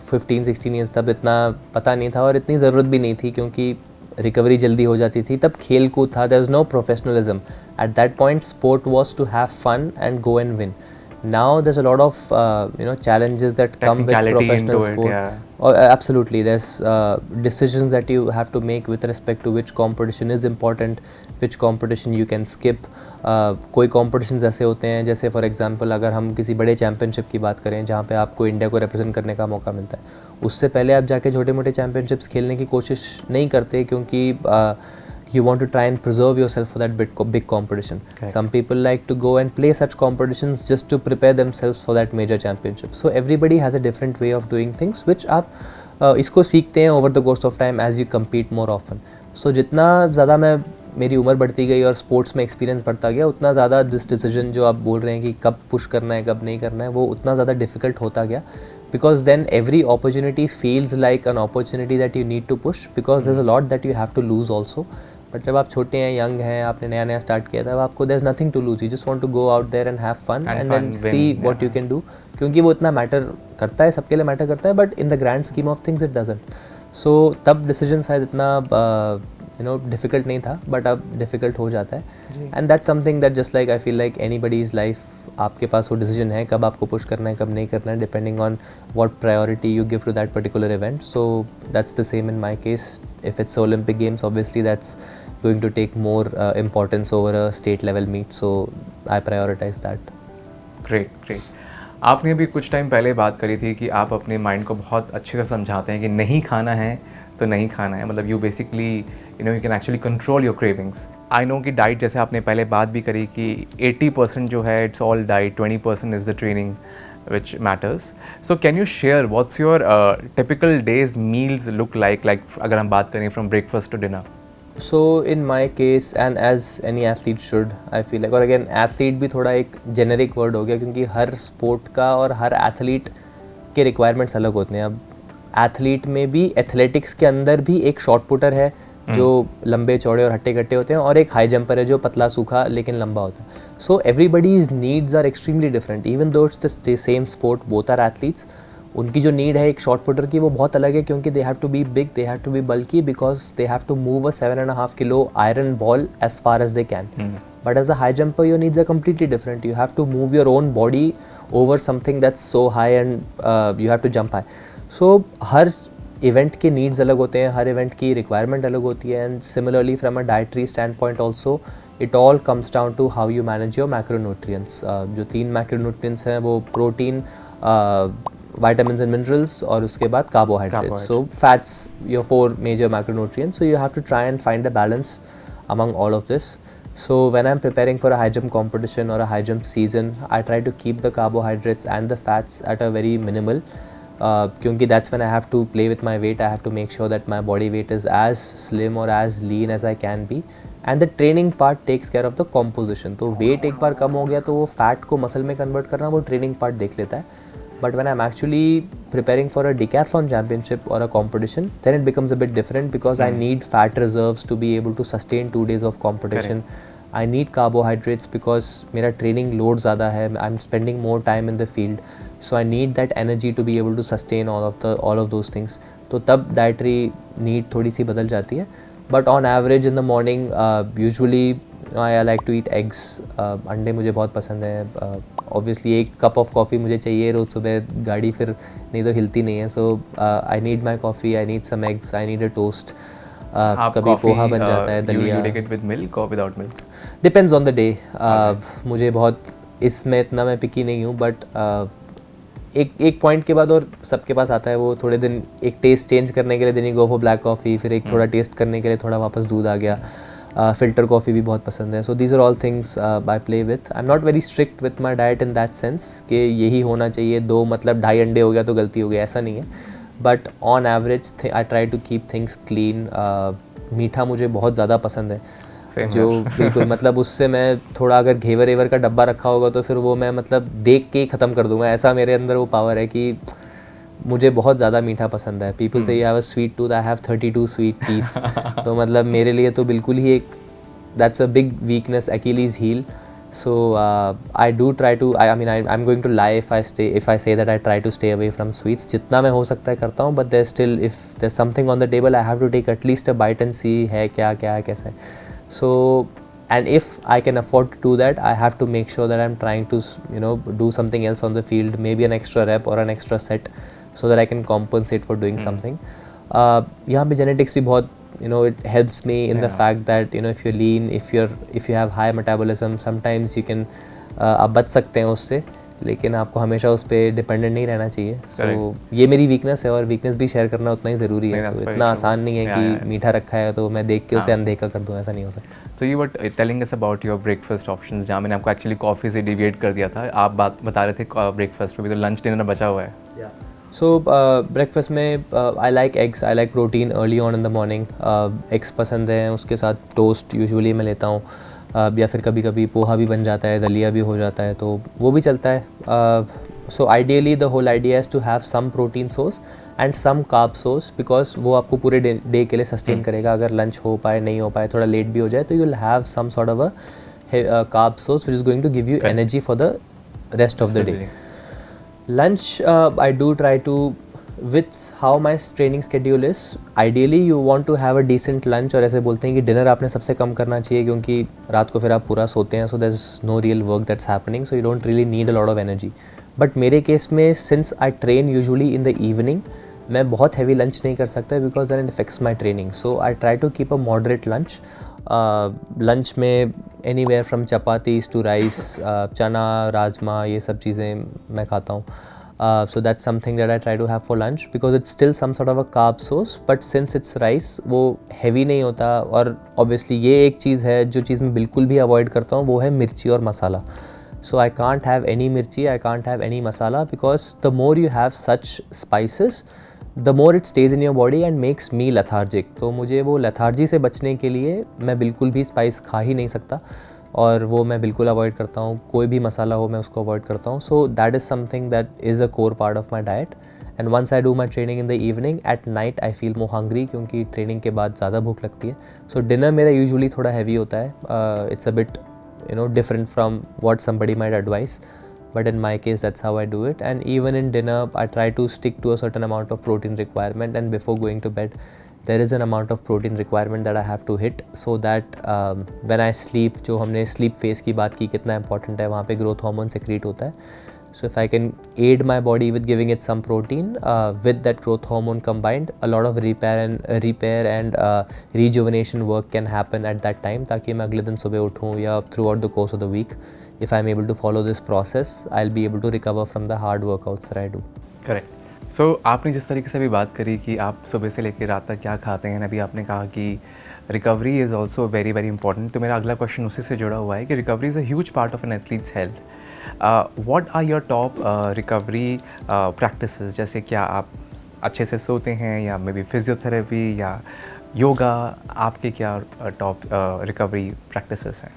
15-16 years तब इतना पता नहीं था और इतनी ज़रूरत भी नहीं थी, क्योंकि रिकवरी जल्दी हो जाती थी। तब खेल कूद था, there was no professionalism. At that point, sport was to have fun and go and win. Now there's a lot of challenges that come with professional sport. Absolutely, there's decisions that you have to make with respect to which competition is important, which competition you can skip. कोई competitions ऐसे होते हैं जैसे for example अगर हम किसी बड़े championship की बात करें जहाँ पे आपको इंडिया को रिप्रेजेंट करने का मौका मिलता है, उससे पहले आप जाके छोटे मोटे चैम्पियनशिप्स खेलने की कोशिश नहीं करते, क्योंकि you want to try and preserve yourself for that big competition. Okay. Some people like to go and play such competitions just to prepare themselves for that major championship. So everybody has a different way of doing things, which आप इसको सीखते हैं over the course of time as you compete more often. So जितना ज़्यादा मेरी उम्र बढ़ती गई और स्पोर्ट्स में एक्सपीरियंस बढ़ता गया, उतना ज़्यादा दिस डिसीजन जो आप बोल रहे हैं कि कब पुश करना है कब नहीं करना है, वो उतना ज़्यादा डिफ़िकल्ट होता गया, because then every opportunity feels like an opportunity that you need to push, because there's a lot that you have to lose also. But जब आप छोटे हैं, यंग हैं, आपने नया नया स्टार्ट किया था, आपको there is nothing to lose, you just want to go out there and have fun and then see what you can do, क्योंकि वो इतना मैटर करता है, सबके लिए मैटर करता है, but in the grand scheme of things it doesn't. So तब डिसीजन शायद इतना डिफ़िकल्ट नहीं था, बट अब डिफ़िकल्ट हो जाता है, and that's something that just like I feel like anybody's life, आपके पास वो डिसीजन है कब आपको पुश करना है कब नहीं करना है, depending on what priority you give to that particular event. So that's the same in my case. If it's Olympic Games, obviously that's going to take more importance over a state level meet, so I prioritize that. Great. आपने अभी कुछ time पहले बात करी थी कि आप अपने माइंड को बहुत अच्छे से समझाते हैं कि नहीं खाना है तो नहीं खाना है, मतलब you basically you can actually control your cravings. I know कि डाइट, जैसे आपने पहले बात भी करी कि 80% जो है it's all diet, 20% is the training which matters. So can you share what's your typical days meals look like अगर हम बात करें from breakfast to dinner? So in my case, and as any athlete should, I feel like, और again athlete भी थोड़ा एक generic word हो गया, क्योंकि हर sport का और हर athlete के requirements अलग होते हैं. अब athlete में भी athletics के अंदर भी एक short putter है जो लंबे चौड़े और हट्टे कट्टे होते हैं, और एक हाई जंपर है जो पतला सूखा लेकिन लंबा होता है. So everybody's needs are extremely different, even though it's the same sport, both are athletes. उनकी जो नीड है एक शॉर्ट पुटर की वो बहुत अलग है, क्योंकि they have to be big, they have to be bulky, because they have to move a 7.5 kilo iron ball as far as they can. But as a high jumper, your needs are completely different. You have to move your own body over something that's so high and you have to jump high. So her event के needs अलग होते हैं, हर event की requirement अलग होती है. And similarly from a dietary standpoint also it all comes down to how you manage your macronutrients. जो 3 macronutrients हैं वो प्रोटीन, vitamins and minerals और उसके बाद carbohydrates. So fats, your 4 major macronutrients. So you have to try and find a balance among all of this. So when I'm preparing for a high jump competition or a high jump season, I try to keep the carbohydrates and the fats at a very minimal, क्योंकि that's when I have to play with my weight. I have to make sure that my body weight is as slim or as lean as I can be. And the training part takes care of the composition. तो weight एक बार कम हो गया तो वो fat को muscle में convert करना वो training part देख लेता है. But when I'm actually preparing for a decathlon championship or a competition, then it becomes a bit different because I need fat reserves to be able to sustain 2 days of competition. Correct. I need carbohydrates because मेरा training load ज़्यादा है. I'm spending more time in the field, so I need that energy to be able to sustain all of those things. तो तब dietary need थोड़ी सी बदल जाती है. But on average in the morning, usually I like to eat eggs. अंडे मुझे बहुत पसंद है. ऑब्वियसली एक कप ऑफ कॉफ़ी मुझे चाहिए रोज़ सुबह, गाड़ी फिर नहीं तो हिलती नहीं है. So I need my coffee, I need some eggs, I need a toast. कभी पोहा बन जाता है, दलिया. विद मिल्क और without milk? Depends on the day. मुझे बहुत इसमें इतना मैं पिकी नहीं हूँ, बट एक पॉइंट के बाद और सबके पास आता है वो थोड़े दिन एक टेस्ट चेंज करने के लिए, then you go for black coffee, फिर एक थोड़ा टेस्ट करने के लिए थोड़ा वापस दूध आ गया. फ़िल्टर कॉफ़ी भी बहुत पसंद है. So these are all things I play with. I am not very strict with my diet in that sense कि यही होना चाहिए. 2 मतलब 2.5 अंडे हो गया तो गलती हो गई, ऐसा नहीं है. But on average I try to keep things clean. मीठा मुझे बहुत ज़्यादा पसंद है, जो बिल्कुल मतलब उससे मैं थोड़ा अगर घेवर एवर का डब्बा रखा होगा तो फिर वो मैं मतलब देख के ही ख़त्म कर दूँगा. ऐसा मेरे अंदर वो पावर है कि मुझे बहुत ज़्यादा मीठा पसंद है. पीपल से you have a sweet tooth, I have 32 sweet teeth. तो मतलब मेरे लिए तो बिल्कुल ही एक that's a big weakness, Achilles heel. So I do try to, I mean I'm going to lie if I say that I try to stay away from sweets. जितना मैं हो सकता है करता हूँ, but there's still, if there's something on the table I have to take at least a bite and see है क्या है कैसा है. So and if I can afford to do that, I have to make sure that I'm trying to do something else on the field, maybe an extra rep or an extra set, so that I can compensate for doing something. यहाँ पे genetics भी बहुत it helps me in the fact that if you're lean, if you have high metabolism, sometimes you can आप बच सकते हैं उससे, लेकिन आपको हमेशा उस पर डिपेंडेंट नहीं रहना चाहिए. सो ये मेरी वीकनेस है और वीकनेस भी शेयर करना उतना ही ज़रूरी है. so, इतना आसान नहीं है कि मीठा रखा है तो मैं देख के उसे अनदेखा कर दूँ, ऐसा नहीं हो सकता. So you were telling us about your breakfast options, जहाँ मैंने आपको एक्चुअली कॉफ़ी से डिविएट कर दिया था. आप बात बता रहे थे ब्रेकफास्ट में भी, तो लंच डिनर बचा हुआ है. So breakfast में I like eggs, I like protein early on in the morning. Eggs पसंद हैं, उसके साथ टोस्ट यूजुअली मैं लेता हूँ, या फिर कभी कभी पोहा भी बन जाता है, दलिया भी हो जाता है, तो वो भी चलता है. So ideally the whole idea is to have some protein source and some carb source, because वो आपको पूरे डे के लिए सस्टेन करेगा. अगर लंच हो पाए नहीं हो पाए, थोड़ा लेट भी हो जाए, तो you will have some sort of a carb source which is going to give you energy for the rest of the day. Lunch, I do try to, with how my training schedule is, ideally you want to have a decent lunch. और ऐसे बोलते हैं कि dinner आपने सबसे कम करना चाहिए क्योंकि रात को फिर आप पूरा सोते हैं, so there's no real work that's happening, so you don't really need a lot of energy. But मेरे केस में, since I train usually in the evening, मैं बहुत heavy lunch नहीं कर सकता because then it affects my training. So I try to keep a moderate lunch. Lunch में anywhere from chapatis to rice, chana, rajma, ये सब चीज़ें मैं खाता हूँ. So that's something that I try to have for lunch because it's still some sort of a carb source, but since it's rice वो heavy नहीं होता. और ऑब्वियसली ये एक चीज़ है जो चीज़ मैं बिल्कुल भी अवॉइड करता हूँ, वो है मिर्ची और मसाला. सो आई कांट हैव एनी मिर्ची, I can't have any masala, because the more you have such spices the more it stage in your body and makes me lethargic. तो मुझे वो लेथार्जी से बचने के लिए मैं बिल्कुल भी स्पाइस खा ही नहीं सकता, और वो मैं बिल्कुल अवॉइड करता हूँ. कोई भी मसाला हो मैं उसको अवॉइड करता हूँ. So that is something that is a core part of my diet. And once I do my training in the evening, at night I feel more hungry, क्योंकि ट्रेनिंग के बाद ज़्यादा भूख लगती है. सो डिनर मेरा यूजुअली थोड़ा हैवी होता है. It's a bit different from what somebody might advise, but in my case that's how I do it. And even in dinner I try to stick to a certain amount of protein requirement, and before going to bed there is an amount of protein requirement that I have to hit so that when I sleep, जो हमने sleep phase की बात की कितना important है, वहाँ पे growth hormone secrete होता है. So if I can aid my body with giving it some protein with that growth hormone combined, a lot of repair and rejuvenation work can happen at that time, ताकि मैं अगले दिन सुबह उठूँ या throughout the course of the week, if I'm able to follow this process, I'll be able to recover from the hard workouts that I do. Correct. So आपने जिस तरीके से भी बात करी कि आप सुबह से लेकर रात तक क्या खाते हैं, अभी आपने कहा कि recovery is also very very important. तो मेरा अगला क्वेश्चन उसी से जुड़ा हुआ है कि recovery is a huge part of an athlete's health. What are your top recovery practices? जैसे क्या आप अच्छे से सोते हैं या मे बी फिजियोथेरेपी या योगा, आपके क्या टॉप रिकवरी प्रैक्टिसेस हैं?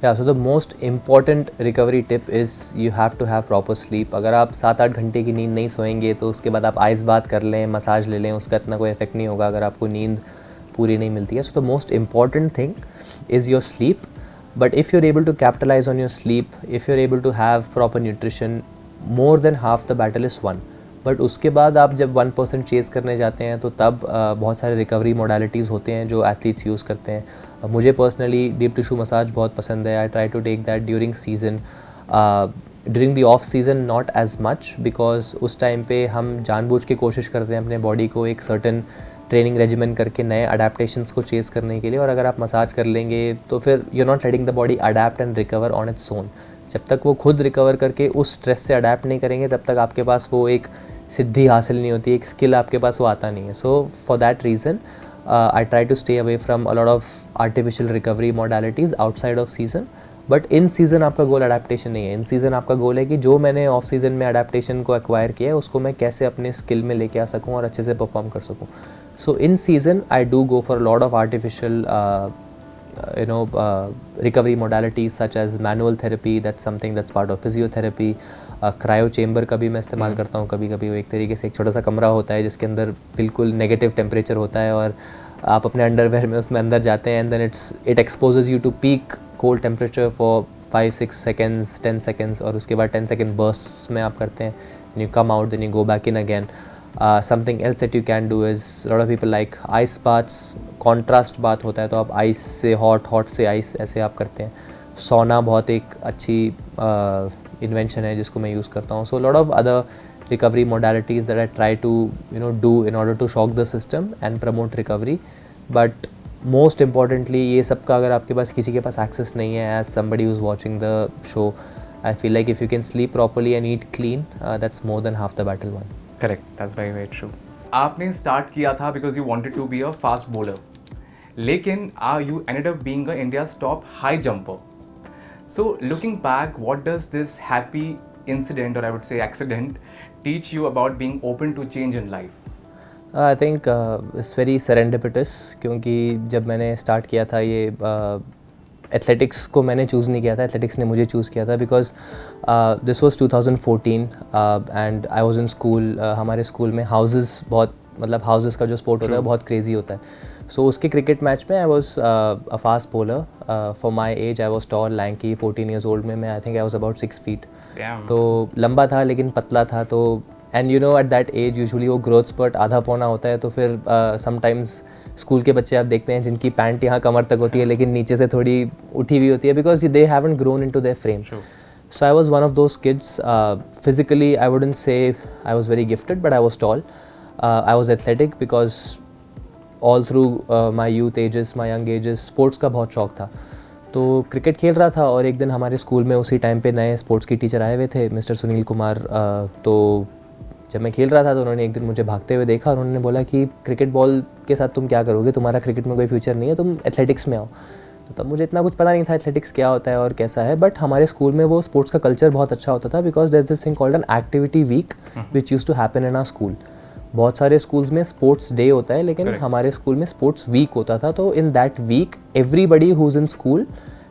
Yeah, so the most important recovery tip is you have to have proper sleep. अगर आप 7-8 घंटे की नींद नहीं सोएंगे तो उसके बाद आप आइस बात कर लें, मसाज ले लें, उसका इतना कोई इफेक्ट नहीं होगा अगर आपको नींद पूरी नहीं मिलती है. So the most important thing is your sleep. But if you're able to capitalize on your sleep, if you're able to have proper nutrition, more than half the battle is won. But उसके बाद आप जब 1% Chase करने जाते हैं तो तब बहुत सारे रिकवरी मोडालिटीज़ होते हैं जो एथलीट्स यूज़ करते हैं. मुझे पर्सनली डीप टिश्यू मसाज बहुत पसंद है. I try to take that during season. During the off season not as much, because उस टाइम पे हम जानबूझ के कोशिश करते हैं अपने बॉडी को एक सर्टन ट्रेनिंग रेजिमेंट करके नए अडेप्टेशंस को चेज़ करने के लिए. और अगर आप मसाज कर लेंगे तो फिर you not letting the body adapt and recover on its own. जब तक वो खुद रिकवर करके उस स्ट्रेस से अडेप्ट नहीं करेंगे तब तक आपके पास वो एक सिद्धि हासिल नहीं होती, एक स्किल आपके पास वो आता नहीं है. So for that reason I try to stay away from a lot of artificial recovery modalities outside of season. But in season आपका गोल अडेप्टेशन नहीं है. इन सीज़न आपका गोल है कि जो मैंने ऑफ सीज़न में अडेप्टेशन को एक्वायर किया है उसको मैं कैसे अपने स्किल में लेके आ सकूँ और अच्छे से परफॉर्म कर सकूँ. So in season I do go for lot of artificial recovery modalities such as manual therapy. That's something that's part of physiotherapy. Cryo chamber का भी मैं इस्तेमाल करता हूँ कभी कभी. वो एक तरीके से एक छोटा सा कमरा होता है जिसके अंदर बिल्कुल नेगेटिव टेम्परेचर होता है और आप अपने अंडरवेयर में उसमें अंदर जाते हैं and then it exposes you to peak cold temperature for 5-6 seconds 10 seconds और उसके बाद 10 second bursts में आप करते हैं. you come out then you go back in again. Something else that you can do is a lot of people like ice baths. contrast bath होता है तो आप ice से hot से ice ऐसे आप करते हैं. sauna बहुत एक अच्छी invention है जिसको मैं यूज़ करता हूँ. so a lot of other recovery modalities that I try to do in order to shock the system and promote recovery. but most importantly ये सब का अगर आपके पास किसी के पास access नहीं है, as somebody who's watching the show, I feel like if you can sleep properly and eat clean, that's more than half the battle won. Correct, that's very very true. आपने start किया था because you wanted to be a fast bowler, लेकिन you ended up being India's top high jumper. So looking back, what does this happy incident, or I would say accident, teach you about being open to change in life? I think it's very serendipitous, क्योंकि जब मैंने start किया था ये athletics को मैंने choose नहीं किया था, एथलेटिक्स ने मुझे चूज़ किया था. Because this was 2014 and I was in school. हमारे स्कूल में हाउसेस बहुत, मतलब हाउसेस का जो स्पोर्ट होता है बहुत क्रेजी होता है. सो उसके क्रिकेट मैच में I was a fast bowler. For my age I was tall, lanky. 14 years old में मैं I think I was about 6 feet. तो लंबा था लेकिन पतला था. तो and you know at that age usually वो ग्रोथ स्पर्ट आधा पौना होता है. तो फिर समटाइम्स स्कूल के बच्चे आप देखते हैं जिनकी पैंट यहाँ कमर तक होती है लेकिन नीचे से थोड़ी उठी हुई होती है, because they haven't grown into their frame. So I was one of those kids. Physically I wouldn't say I was very gifted, but I was tall. I was athletic because all through my youth ages, my young ages, sports का बहुत शौक था. तो cricket खेल रहा था और एक दिन हमारे स्कूल में उसी टाइम पे नए स्पोर्ट्स की टीचर आए हुए थे, मिस्टर सुनील कुमार. तो जब मैं खेल रहा था तो उन्होंने एक दिन मुझे भागते हुए देखा और उन्होंने बोला कि क्रिकेट बॉल के साथ तुम क्या करोगे, तुम्हारा क्रिकेट में कोई फ्यूचर नहीं है, तुम एथलेटिक्स में आओ. तो तब मुझे इतना कुछ पता नहीं था एथलेटिक्स क्या होता है और कैसा है. बट हमारे स्कूल में वो स्पोर्ट्स का कल्चर बहुत अच्छा होता था, because there is this thing called an activity week which used to happen in our school. बहुत सारे स्कूल्स में स्पोर्ट्स डे होता है लेकिन हमारे स्कूल में स्पोर्ट्स वीक होता था. तो in that week everybody who is in school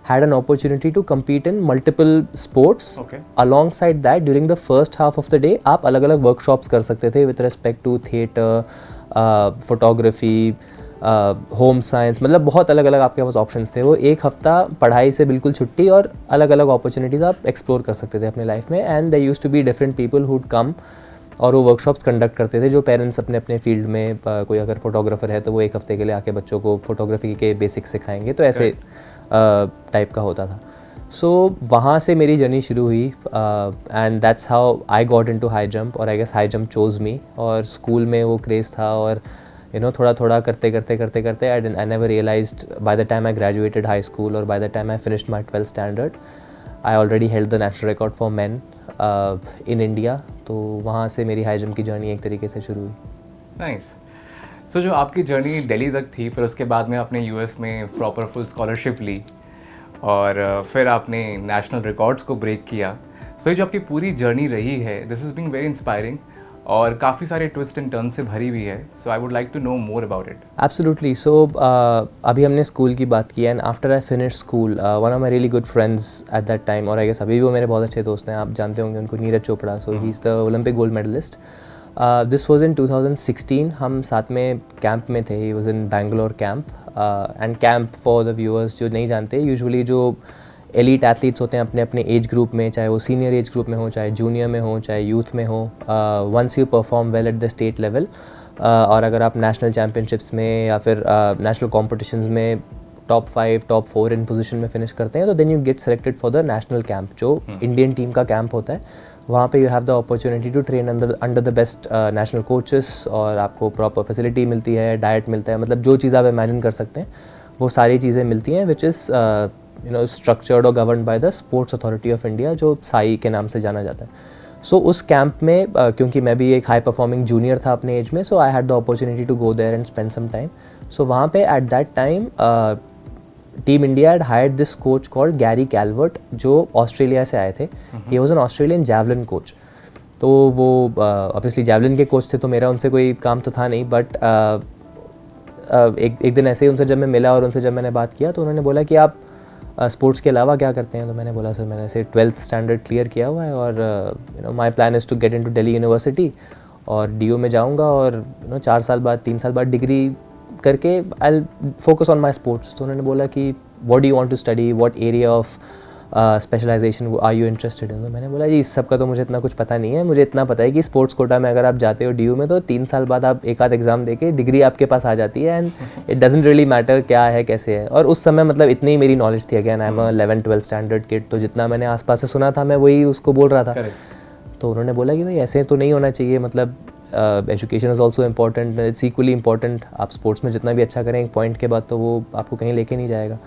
had an opportunity to compete in multiple sports. Okay. Alongside that, during the first half of the day, आप अलग अलग workshops कर सकते थे with respect to theatre, photography, home science. मतलब बहुत अलग अलग आपके पास options थे. वो एक हफ्ता पढ़ाई से बिल्कुल छुट्टी और अलग अलग opportunities आप explore कर सकते थे अपने life में. And there used to be different people who'd come और वो वर्कशॉप्स कंडक्ट करते थे जो पेरेंट्स अपने अपने फील्ड में कोई अगर फोटोग्राफर है तो वो एक हफ्ते के लिए आके बच्चों को फोटोग्राफी के बेसिक्स सिखाएंगे, तो ऐसे टाइप का होता था. सो वहाँ से मेरी जर्नी शुरू हुई and that's how I got into high jump, और I guess high jump chose me. और स्कूल में वो क्रेज़ था और थोड़ा थोड़ा करते I never realised by the time I graduated high school और by the time I finished my 12th standard I already held the national record for men in India. तो वहाँ से मेरी हाई जंप की जर्नी एक तरीके से शुरू हुई. नाइस. सो जो आपकी जर्नी दिल्ली तक थी, फिर उसके बाद में आपने यूएस में प्रॉपर फुल स्कॉलरशिप ली और फिर आपने नेशनल रिकॉर्ड्स को ब्रेक किया. सो ये जो आपकी पूरी जर्नी रही है, this is being very inspiring और काफ़ी सारे ट्विस्ट एंड टर्न से भरी हुई है. So I would like to know more about it. Absolutely. So अभी हमने स्कूल की बात की and after I finish school one of my really good friends at that time, और आई गेस अभी भी वो मेरे बहुत अच्छे दोस्त हैं, आप जानते होंगे उनको, Neeraj Chopra. So he is the Olympic gold medallist. This was in 2016. हम साथ में कैंप में थे. He was in Bangalore camp. And camp for the viewers जो नहीं जानते, यूजुअली जो एलीट एथलीट्स होते हैं अपने अपने एज ग्रुप में, चाहे वो सीनियर एज ग्रुप में हो, चाहे जूनियर में हो, चाहे यूथ में हो, once you perform well at the state level और अगर आप नेशनल चैम्पियनशिप्स में या फिर नेशनल कॉम्पिटिशन्स में टॉप 5 टॉप 4 इन पोजीशन में फिनिश करते हैं, तो then you get selected for the national camp जो इंडियन टीम का कैंप होता है. वहाँ पे you have the opportunity to train under the best national coaches और आपको प्रॉपर फैसिलिटी मिलती है, डाइट मिलता है, मतलब जो चीज़ आप इमेजिन कर सकते हैं वो सारी चीज़ें मिलती हैं, विच इज़ स्ट्रक्चर्ड और govern by the sports authority of India जो साई के नाम से जाना जाता है. सो उस कैंप में क्योंकि मैं भी एक हाई परफॉर्मिंग जूनियर था अपने एज में, so I had the opportunity to go there and spend some time. So वहाँ पे at that time team India had hired this coach called Gary Calvert जो ऑस्ट्रेलिया से आए थे. He was an Australian javelin coach. तो वो obviously javelin के coach थे, तो मेरा उनसे कोई काम तो था नहीं, बट एक दिन ऐसे ही उनसे जब मैं मिला और उनसे जब मैंने बात किया तो उन्होंने बोला कि आप स्पोर्ट्स के अलावा क्या करते हैं. तो मैंने बोला सर मैंने ऐसे 12th स्टैंडर्ड क्लियर किया हुआ है और my plan is to get into Delhi university और डीयू में जाऊंगा और 4 साल बाद 3 साल बाद डिग्री करके I will focus on my sports. तो उन्होंने बोला कि what do you want to study, what area of specialization are you interested in. तो मैंने बोला जी इस सब का तो मुझे इतना कुछ पता नहीं है, मुझे इतना पता है कि स्पोर्ट्स कोटा में अगर आप जाते हो डीयू में तो 3 साल बाद आप एक आध एग्ज़ाम देके डिग्री आपके पास आ जाती है and it doesn't really matter क्या है कैसे है. और उस समय मतलब इतनी मेरी नॉलेज थी, again I am 11th-12th standard kid, तो जितना मैंने आसपास से सुना था मैं वही उसको बोल रहा था. तो उन्होंने बोला कि भाई ऐसे तो नहीं होना चाहिए, मतलब education is also important, it's equally important. आप स्पोर्ट्स में जितना भी अच्छा करें एक पॉइंट के बाद तो वो आपको कहीं लेके नहीं जाएगा.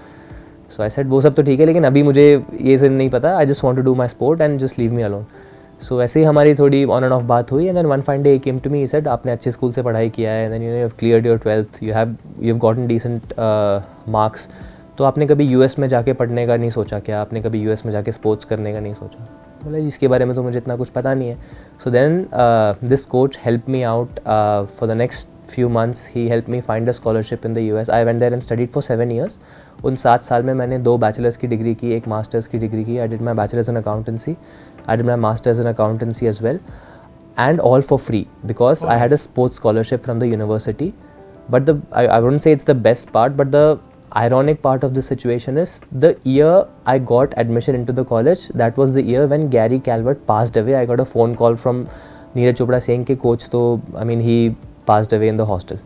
सो आई सेड वो सब तो ठीक है लेकिन अभी मुझे ये सब नहीं पता, I just want to do my sport and just leave me alone. So ऐसे ही हमारी थोड़ी ऑन एंड ऑफ बात हुई and then one fine day he came to me, he said आपने अच्छे स्कूल से पढ़ाई किया है, then you have cleared your 12th, you have gotten decent marks, तो आपने कभी यूएस में जाके पढ़ने का नहीं सोचा क्या, आपने कभी यूएस में जाके स्पोर्ट्स करने का नहीं सोचा. बोला जिसके बारे में तो मुझे इतना कुछ पता नहीं है. So then this coach help me out for the next few months. He helped me find a scholarship in the US. I went there and studied for 7 years. उन 7 साल में मैंने 2 बैचलर्स की डिग्री की, 1 मास्टर्स की degree की. I did my bachelor's in accountancy. I did my master's in accountancy as well. And all for free because I had a sports scholarship from the university. But I wouldn't say it's the best part, but the ironic part of the situation is the year I got admission into the college, that was the year when Gary Calvert passed away. I got a phone call from Neeraj Chopra saying कि coach तो I mean he passed away in the hostel.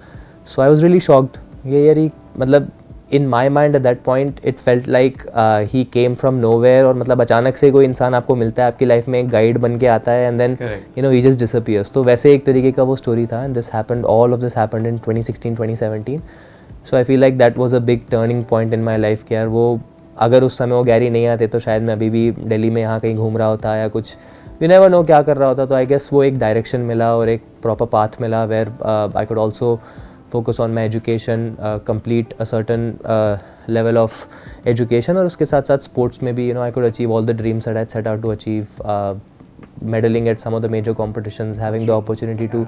So I was really shocked. ये यार मतलब in my mind at that point it felt like he came from nowhere और मतलब अचानक से कोई इंसान आपको मिलता है आपकी लाइफ में, एक गाइड बन के आता है and then you know he just disappears. तो वैसे एक तरीके का वो स्टोरी था and this happened, all of this happened in 2016-2017. So I feel like that was a big turning point in my life कि यार वो अगर उस समय वो गैरी नहीं आते तो शायद मैं अभी भी दिल्ली में यहाँ कहीं घूम रहा होता या कुछ, यू नेवर नो क्या कर रहा होता. तो आई गेस वो एक डायरेक्शन मिला और एक प्रॉपर पाथ मिला where I could also focus on my education, complete a certain level of education और उसके साथ साथ स्पोर्ट्स में भी you know I could achieve all the dreams that I set out to achieve, medalling at some of the major competitions, having the opportunity to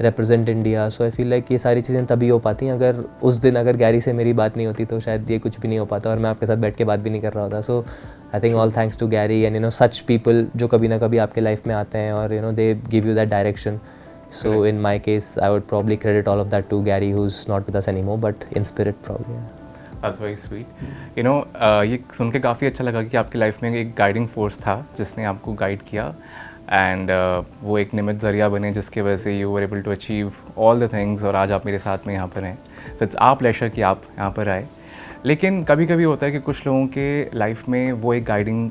represent India. So I feel like ये सारी चीज़ें तभी हो पाती हैं अगर उस दिन अगर गैरी से मेरी बात नहीं होती तो शायद ये कुछ भी नहीं हो पाता और मैं आपके साथ बैठ के बात भी नहीं कर रहा होता. So I think all thanks to Gary and you know such people जो कभी ना कभी आपके लाइफ में आते हैं और you know they give you that direction. So in my case I would probably credit all of that to Gary who's not with us anymore but in spirit probably. That's very sweet. You know ये सुन के काफ़ी अच्छा लगा कि आपकी life में एक guiding force था जिसने आपको गाइड किया एंड वो एक निमित्त ज़रिया बने जिसकी वजह से you were able to achieve all the things, और आज आप मेरे साथ में यहाँ पर हैं. सो इट्स आवर प्लेजर कि आप यहाँ पर आए. लेकिन कभी कभी होता है कि कुछ लोगों के लाइफ में वो एक गाइडिंग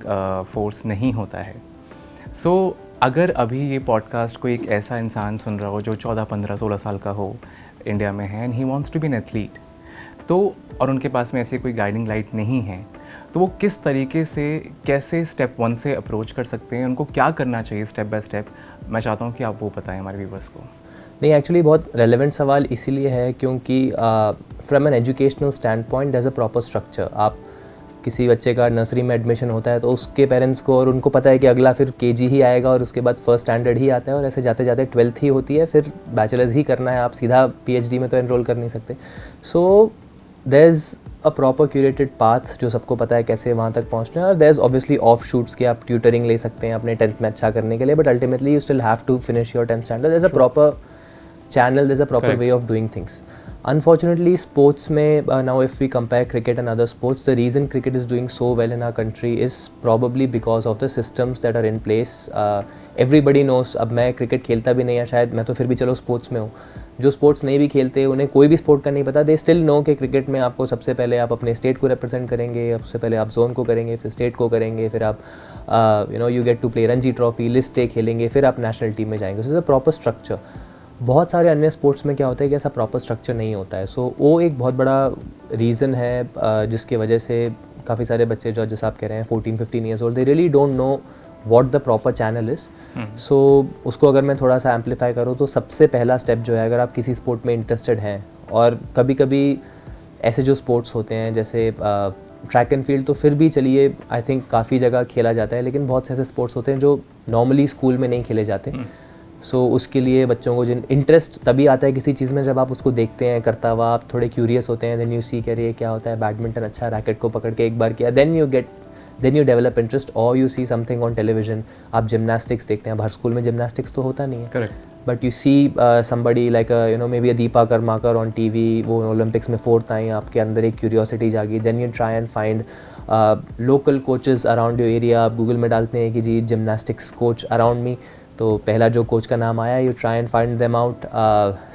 फोर्स नहीं होता है. सो अगर अभी ये पॉडकास्ट कोई एक ऐसा इंसान सुन रहा हो जो 14, 15, 16 साल का हो, इंडिया में है, and he wants to be an athlete, तो और उनके पास में ऐसी कोई गाइडिंग लाइट नहीं है, तो वो किस तरीके से, कैसे स्टेप 1 से अप्रोच कर सकते हैं, उनको क्या करना चाहिए स्टेप बाय स्टेप? मैं चाहता हूँ कि आप वो बताएं हमारे व्यूवर्स को. नहीं, एक्चुअली बहुत रेलेवेंट सवाल इसीलिए है क्योंकि from an educational standpoint there is a proper structure. आप किसी बच्चे का नर्सरी में एडमिशन होता है तो उसके पेरेंट्स को और उनको पता है कि अगला फिर केजी ही आएगा और उसके बाद फर्स्ट स्टैंडर्ड ही आता है और ऐसे जाते जाते 12th ही होती है, फिर बैचलर्स ही करना है, आप सीधा पीएचडी में तो एनरोल कर नहीं सकते. So there is a proper curated path जो सबको पता है कैसे वहाँ तक पहुँचना है. और there is obviously offshoots के आप ट्यूटरिंग ले सकते हैं अपने 10th में अच्छा करने के लिए, but ultimately you still have to finish your 10th standard. There is a proper channel, there's a proper Correct. way of doing things. Unfortunately, sports में now if we compare cricket and other sports, the reason cricket is doing so well in our country is probably because of the systems that are in place. Everybody knows. अब मैं cricket खेलता भी नहीं है शायद, मैं तो फिर भी चलो स्पोर्ट्स में हूँ. जो स्पोर्ट्स नहीं भी खेलते उन्हें कोई भी स्पोर्ट का नहीं पता, दे स्टिल नो कि क्रिकेट में आपको सबसे पहले आप अपने स्टेट को रिप्रेजेंट करेंगे, उससे पहले आप जोन को करेंगे, फिर स्टेट को करेंगे, फिर आप you get to play Ranji trophy, list A खेलेंगे, फिर आप नेशनल टीम में जाएंगे. So is a proper structure. बहुत सारे अन्य स्पोर्ट्स में क्या होता है कि ऐसा प्रॉपर स्ट्रक्चर नहीं होता है. सो वो एक बहुत बड़ा रीज़न है जिसकी वजह से काफ़ी सारे बच्चे जो जैसे आप कह रहे हैं 14-15 years old, they really don't know what the proper channel is. So उसको अगर मैं थोड़ा सा एम्पलीफाई करूँ तो सबसे पहला स्टेप जो है, अगर आप किसी स्पोर्ट में इंटरेस्टेड हैं, और कभी कभी ऐसे जो स्पोर्ट्स होते हैं जैसे ट्रैक एंड फील्ड, तो फिर भी चलिए आई थिंक काफ़ी जगह खेला जाता है, लेकिन बहुत से ऐसे स्पोर्ट्स होते हैं जो नॉर्मली स्कूल में नहीं खेले जाते. सो उसके लिए बच्चों को जिन इंटरेस्ट तभी आता है किसी चीज़ में जब आप उसको देखते हैं करता हुआ, आप थोड़े क्यूरियस होते हैं, देन यू सी करिए क्या होता है, बैडमिंटन अच्छा, रैकेट को पकड़ के एक बार किया, देन यू डेवलप इंटरेस्ट, और you see something on television. आप जिमनास्टिक्स देखते हैं, हर स्कूल में जिमनास्टिक्स तो होता नहीं है. Correct. But you see somebody like maybe a Deepa Karmakar on TV, वो ओलंपिक्स में 4th आई, आपके अंदर एक क्यूरियोसिटी जागी. Then you try and find local coaches around your area. आप गूगल में डालते हैं कि जी जिमनास्टिक्स कोच अराउंड मी, तो पहला जो कोच का नाम आया, you try and find them out,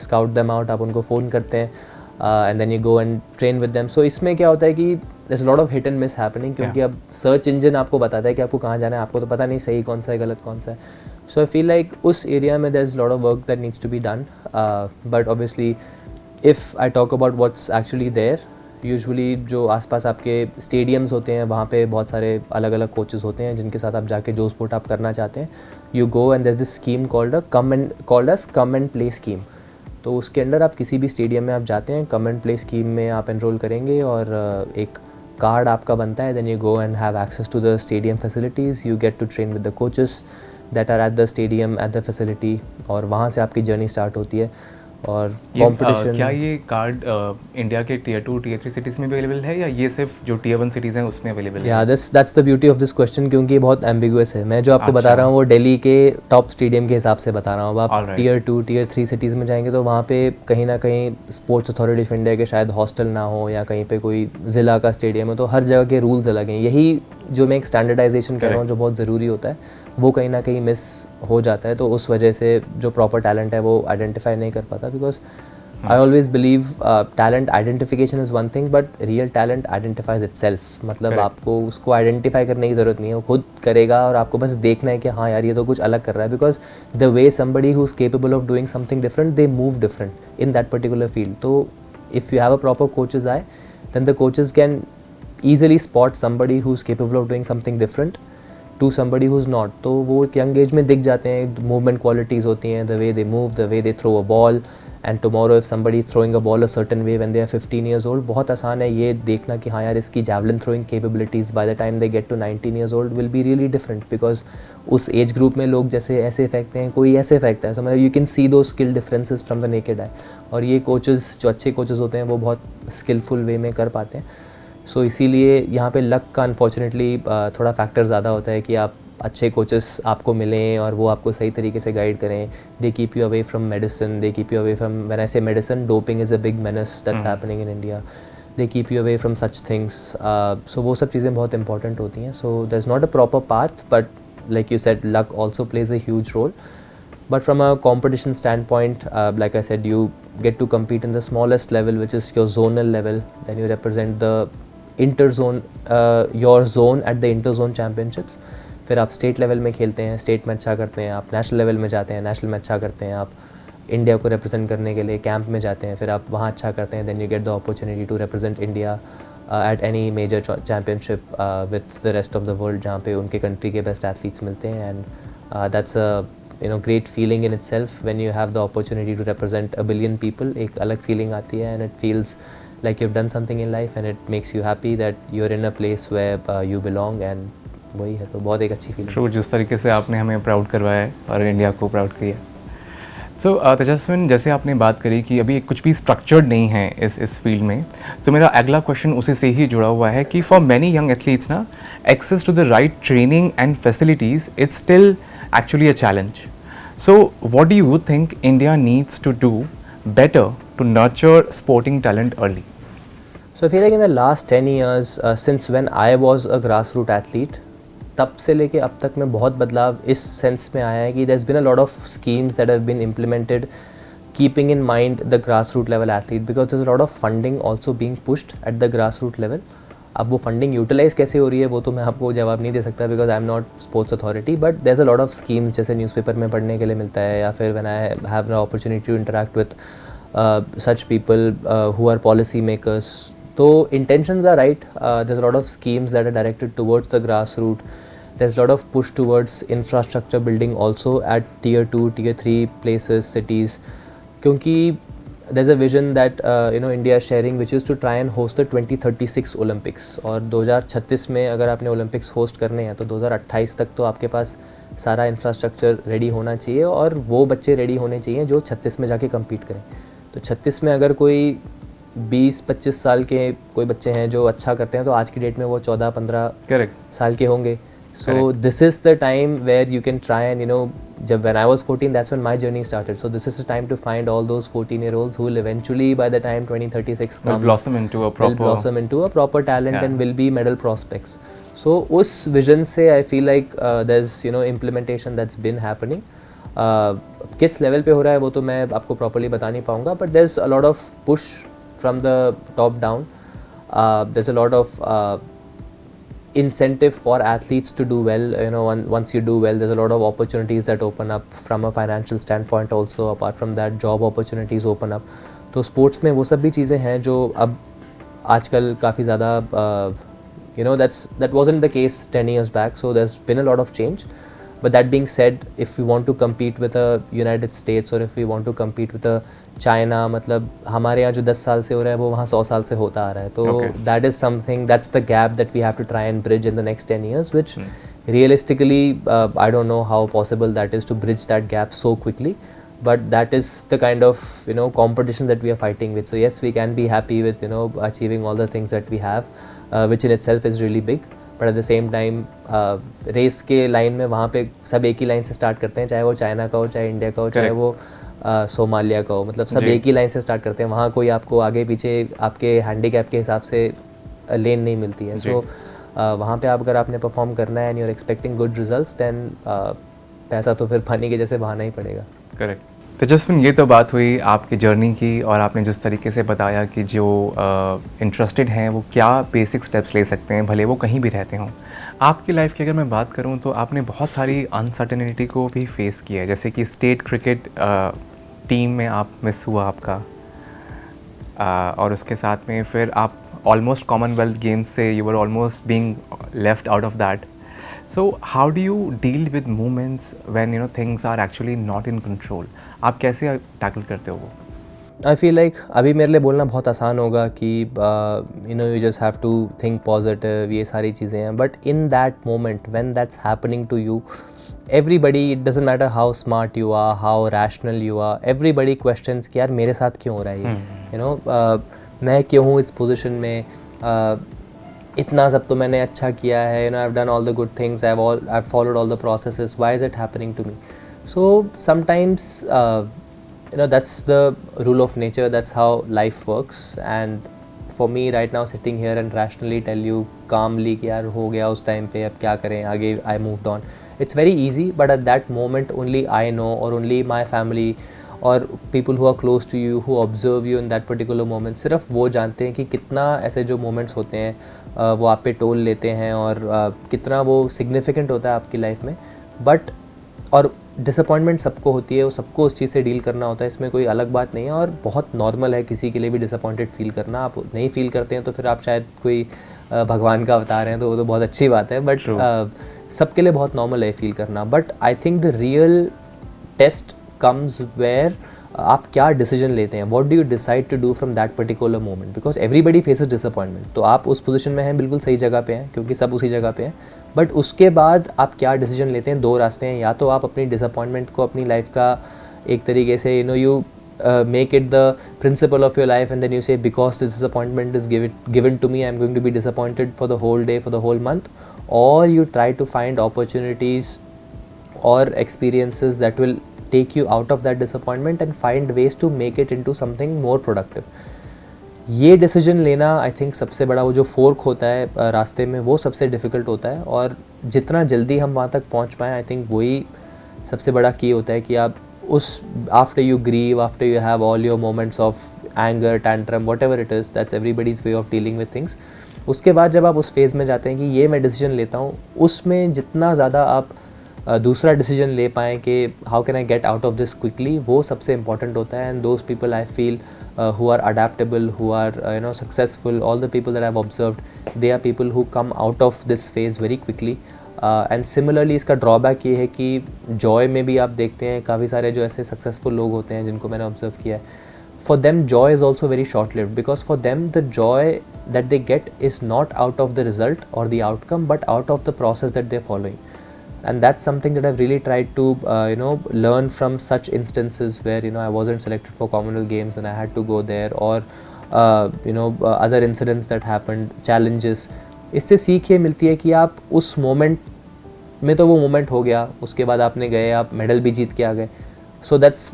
scout them out, आप उनको फ़ोन करते हैं and then you go and train with them. So इसमें क्या होता है कि there is lot of hit and miss happening, क्योंकि अब सर्च इंजन आपको बताता है कि आपको कहाँ जाना है, आपको तो पता नहीं सही कौन सा है गलत कौन सा है. सो आई फील लाइक उस एरिया में there is lot of work that needs to be done. But obviously if I talk about what's actually there, usually जो आसपास आपके स्टेडियम्स होते हैं वहाँ पे बहुत सारे अलग अलग कोचेज़ होते हैं जिनके साथ आप जाके जो स्पोर्ट आप करना चाहते हैं, you go and there is this scheme called come and play scheme. तो उसके अंडर आप किसी भी स्टेडियम में आप जाते हैं, कम एंड प्ले स्कीम में आप एनरोल करेंगे और एक कार्ड आपका बनता है. Then you go and have access to the stadium facilities, you get to train with the coaches that are at the stadium at the facility, और वहाँ से आपकी जर्नी स्टार्ट होती है. और कंपटीशन, क्या ये कार्ड इंडिया के Tier 2, Tier 3 सिटीज़ में भी अवेलेबल है, या ये सिर्फ जो Tier 1 सिटीज़ हैं उसमें अवेलेबल है? या that's the beauty of this question, क्योंकि ये बहुत एम्बिगुअस है. मैं जो आपको बता रहा हूँ वो दिल्ली के टॉप स्टेडियम के हिसाब से बता रहा हूँ. अब आप Tier 2, Tier 3 सिटीज़ में जाएंगे तो वहाँ पे कहीं ना कहीं स्पोर्ट्स अथॉरिटी ऑफ इंडिया के शायद हॉस्टल ना हो, या कहीं पे कोई ज़िला का स्टेडियम हो, तो हर जगह के रूल्स अलग हैं. यही जो मैं एक स्टैंडर्डाइजेशन कर रहा हूँ जो बहुत ज़रूरी होता है, वो कहीं ना कहीं मिस हो जाता है. तो उस वजह से जो प्रॉपर टैलेंट है वो आइडेंटिफाई नहीं कर पाता. Because I always believe talent identification is one thing, but real talent identifies itself. मतलब आपको उसको आइडेंटिफाई करने की ज़रूरत नहीं है, वो खुद करेगा और आपको बस देखना है कि हाँ यार ये तो कुछ अलग कर रहा है. Because the way somebody who is capable of doing something different, they move different in that particular field. तो if you have a proper coach's eye, then the coaches can easily spot somebody who is capable of doing something different to somebody who's not. तो वो एक young age में दिख जाते हैं, movement qualities होती हैं, the way they move, the way they throw a ball. And tomorrow if somebody is throwing a ball a certain way when they are 15 years old, बहुत आसान है ये देखना कि हाँ यार इसकी javelin throwing capabilities by the time they get to 19 years old will be really different. Because उस एज ग्रुप में लोग जैसे ऐसे फेंकते हैं, कोई ऐसे फेंकता है, सो मतलब यू कैन सी दो skill differences from the naked eye. और ये कोचेज़ जो अच्छे कोचेज़ होते हैं वो बहुत स्किलफुल वे में कर पाते हैं. सो इसीलिए यहाँ पे लक का अनफॉर्चुनेटली थोड़ा फैक्टर ज़्यादा होता है कि आप अच्छे कोचेस आपको मिलें और वो आपको सही तरीके से गाइड करें. They keep you away from medicine, they keep you away from, when I say medicine, doping is a big menace that's happening in India. They keep you away from such things. So वो सब चीज़ें बहुत important होती हैं. So there is not a proper path, but like you said, luck also plays a huge role. But from a competition standpoint, like I said, you get to compete in the smallest level, which is your zonal level. Then you represent the interzone, your zone at the interzone championships. फिर आप state level में खेलते हैं, state में अच्छा करते हैं, आप नेशनल लेवल में जाते हैं, नेशनल में अच्छा करते हैं, आप इंडिया को रिप्रेजेंट करने के लिए कैंप में जाते हैं, फिर आप वहाँ अच्छा करते हैं, then you get the opportunity to represent India at any major championship with the rest of the world, जहाँ पे उनके कंट्री के बेस्ट एथलीट्स मिलते हैं. And that's a great feeling in itself when you have the opportunity to represent a billion people. एक अलग feeling आती है, and it feels like you've done something in life, and it makes you happy that you're in a place where you belong, and वही है. तो बहुत एक अच्छी feeling. True, जिस तरीके से आपने हमें प्राउड करवाया है और इंडिया को प्राउड किया. सो तेजस्विन, जैसे आपने बात करी कि अभी कुछ भी स्ट्रक्चर्ड नहीं है इस फील्ड में, तो मेरा अगला क्वेश्चन उसी से ही जुड़ा हुआ है कि फॉर मैनी यंग एथलीट्स ना, access to the right training and facilities it's still actually a challenge. So what do you think India needs to do better to nurture sporting talent early? So I feel like in the last 10 years, since when I was a grassroots athlete, तब से लेके अब तक में बहुत बदलाव इस sense में आया है कि there's been a lot of schemes that have been implemented keeping in mind the grassroots level athlete, because there's a lot of funding also being pushed at the grassroots level. अब वो funding utilise कैसे हो रही है वो तो मैं आपको जवाब नहीं दे सकता, because I am not sports authority, but there is a lot of schemes जैसे न्यूज़पेपर में पढ़ने के लिए मिलता है, या फिर when I have an opportunity to interact with such people who are policy makers. तो intentions are right, there is a lot of schemes that are directed towards the grass root, there is a lot of push towards infrastructure building also at Tier 2, Tier 3 places, cities, क्योंकि there's a vision that India is sharing, which is to try and host the 2036 Olympics. और 2036 में अगर आपने Olympics host करने हैं तो 2028 तक तो आपके पास सारा इंफ्रास्ट्रक्चर रेडी होना चाहिए, और वो बच्चे रेडी होने चाहिए जो 36 में जाके कम्पीट करें. तो 36 में अगर कोई 20-25 साल के कोई बच्चे हैं जो अच्छा करते हैं, तो आज की डेट में वो 14-15 साल के होंगे. So this is the time where you can try and जब when I was 14, that's when my journey started. So this is the time to find all those 14-year-olds who will eventually, by the time 2036 comes, will blossom into a proper talent, and will be medal prospects. So उस vision से I feel like there's implementation that's been happening. किस level पे हो रहा है वो तो मैं आपको properly बता नहीं पाऊँगा, but there's a lot of push from the top down. There's a lot of incentive for athletes to do well. Once you do well, there's a lot of opportunities that open up from a financial standpoint also. Apart from that, job opportunities open up. तो sports में वो सब भी चीज़ें हैं जो अब आजकल काफ़ी ज़्यादा that wasn't the case 10 years back. So there's been a lot of change. But that being said, if we want to compete with the United States, or if we want to compete with the China, मतलब हमारे यहाँ जो 10 साल से हो रहा है वो वहाँ 100 साल से होता आ रहा है. तो that is something, that's the gap that we have to try and bridge in the next 10 years, which realistically I don't know how possible that is to bridge that gap so quickly. But that is the kind of competition that we are fighting with. So yes, we can be happy with achieving all the things that we have, which in itself is really big. But at the same time race के line में वहाँ पे सब एक ही line से start करते हैं, चाहे वो चाइना का हो, चाहे इंडिया का हो, चाहे वो सोमालिया का हो, मतलब सब एक ही लाइन से स्टार्ट करते हैं. वहाँ कोई आपको आगे पीछे आपके हैंडीकैप के हिसाब से लेन नहीं मिलती है. सो वहाँ पे आप अगर आपने परफॉर्म करना है and you are expecting good results, then पैसा तो फिर पानी के जैसे बहाना ही पड़ेगा. करेक्ट. तो जसविन, ये तो बात हुई आपकी जर्नी की, और आपने जिस तरीके से बताया कि जो इंटरेस्टेड हैं वो क्या बेसिक स्टेप्स ले सकते हैं भले वो कहीं भी रहते हों. आपकी लाइफ की अगर मैं बात करूं तो आपने बहुत सारी अनसर्टेनिटी को भी फेस किया है, जैसे कि स्टेट क्रिकेट टीम में आप मिस हुआ आपका, और उसके साथ में फिर आप ऑलमोस्ट कॉमनवेल्थ गेम्स से you were almost being left out of that. So how do you deal with moments when things are actually not in control? आप कैसे टैकल करते हो वो? I feel like अभी मेरे लिए बोलना बहुत आसान होगा कि you just have to think positive, ये सारी चीज़ें हैं, but in that moment when that's happening to you, everybody, it doesn't matter how smart you are, how rational you are, everybody questions कि यार मेरे साथ क्यों हो रहा है ये, मैं क्यों हूँ इस पोजीशन में, इतना सब तो मैंने अच्छा किया है, I've done all the good things, I've followed all the processes, why is it happening to me? So sometimes that's the rule of nature, that's how life works. And for me right now, sitting here and rationally tell you calmly कि यार हो गया उस time पे, अब क्या करें आगे, I moved on, It's very easy, but at that moment only I know, or only my family और people who are close to you, who observe you in that particular moment, सिर्फ वो जानते हैं कि कितना ऐसे जो moments होते हैं वो आप पे टोल लेते हैं और कितना वो significant होता है आपकी लाइफ में. बट और डिसअपॉइंटमेंट सबको होती है, वो सबको उस चीज़ से डील करना होता है, इसमें कोई अलग बात नहीं है और बहुत नॉर्मल है किसी के लिए भी डिसअपॉइंटेड फील करना. आप नहीं फील करते हैं तो फिर आप शायद कोई भगवान का अवतार हैं, तो वो तो बहुत अच्छी बात है. बट सबके लिए बहुत नॉर्मल है फील करना. But I think the real test comes where आप क्या डिसीजन लेते हैं. What do you decide to do from that particular moment, because everybody faces disappointment. तो आप उस पोजीशन में हैं, बिल्कुल सही जगह पे हैं क्योंकि सब उसी जगह पे हैं. बट उसके बाद आप क्या डिसीजन लेते हैं, दो रास्ते हैं. या तो आप अपनी डिसअपॉइंटमेंट को अपनी लाइफ का एक तरीके से you make it the principle of your life, and then you say, because this disappointment is given to me, I'm going to be disappointed for the whole day, for the whole month. Or you try to find opportunities or experiences that will take you out of that disappointment and find ways to make it into something more productive. ये decision लेना I think सबसे बड़ा, वो जो fork होता है रास्ते में, वो सबसे डिफ़िकल्ट होता है. और जितना जल्दी हम वहाँ तक पहुँच पाएँ, आई थिंक वही सबसे बड़ा की होता है कि आप उस after you grieve, after you have all your moments of anger, tantrum, whatever it is, that's everybody's way of dealing with things. उसके बाद जब आप उस फेज़ में जाते हैं कि ये मैं डिसीजन लेता हूँ, उसमें जितना ज़्यादा आप दूसरा डिसीजन ले पाएँ कि how can I get out of this quickly, वो सबसे इंपॉर्टेंट होता है. And those people I feel who are adaptable, who are successful, all the people that I've observed, they are people who come out of this phase very quickly. And similarly इसका drawback ये है कि Joy में भी आप देखते हैं काफ़ी सारे जो ऐसे सक्सेसफुल लोग होते हैं जिनको मैंने ऑब्जर्व किया है, for them joy is also very short lived, because for them the joy that they get is not out of the result और the outcome, but out of the process that they are following. And that's something that I've really tried to learn from such instances where I wasn't selected for Commonwealth Games and I had to go there, or other incidents that happened, challenges. इससे सीख ये मिलती है कि आप उस moment में, तो वो मोमेंट हो गया, उसके बाद आपने गए, आप मेडल भी जीत के आ गए. So that's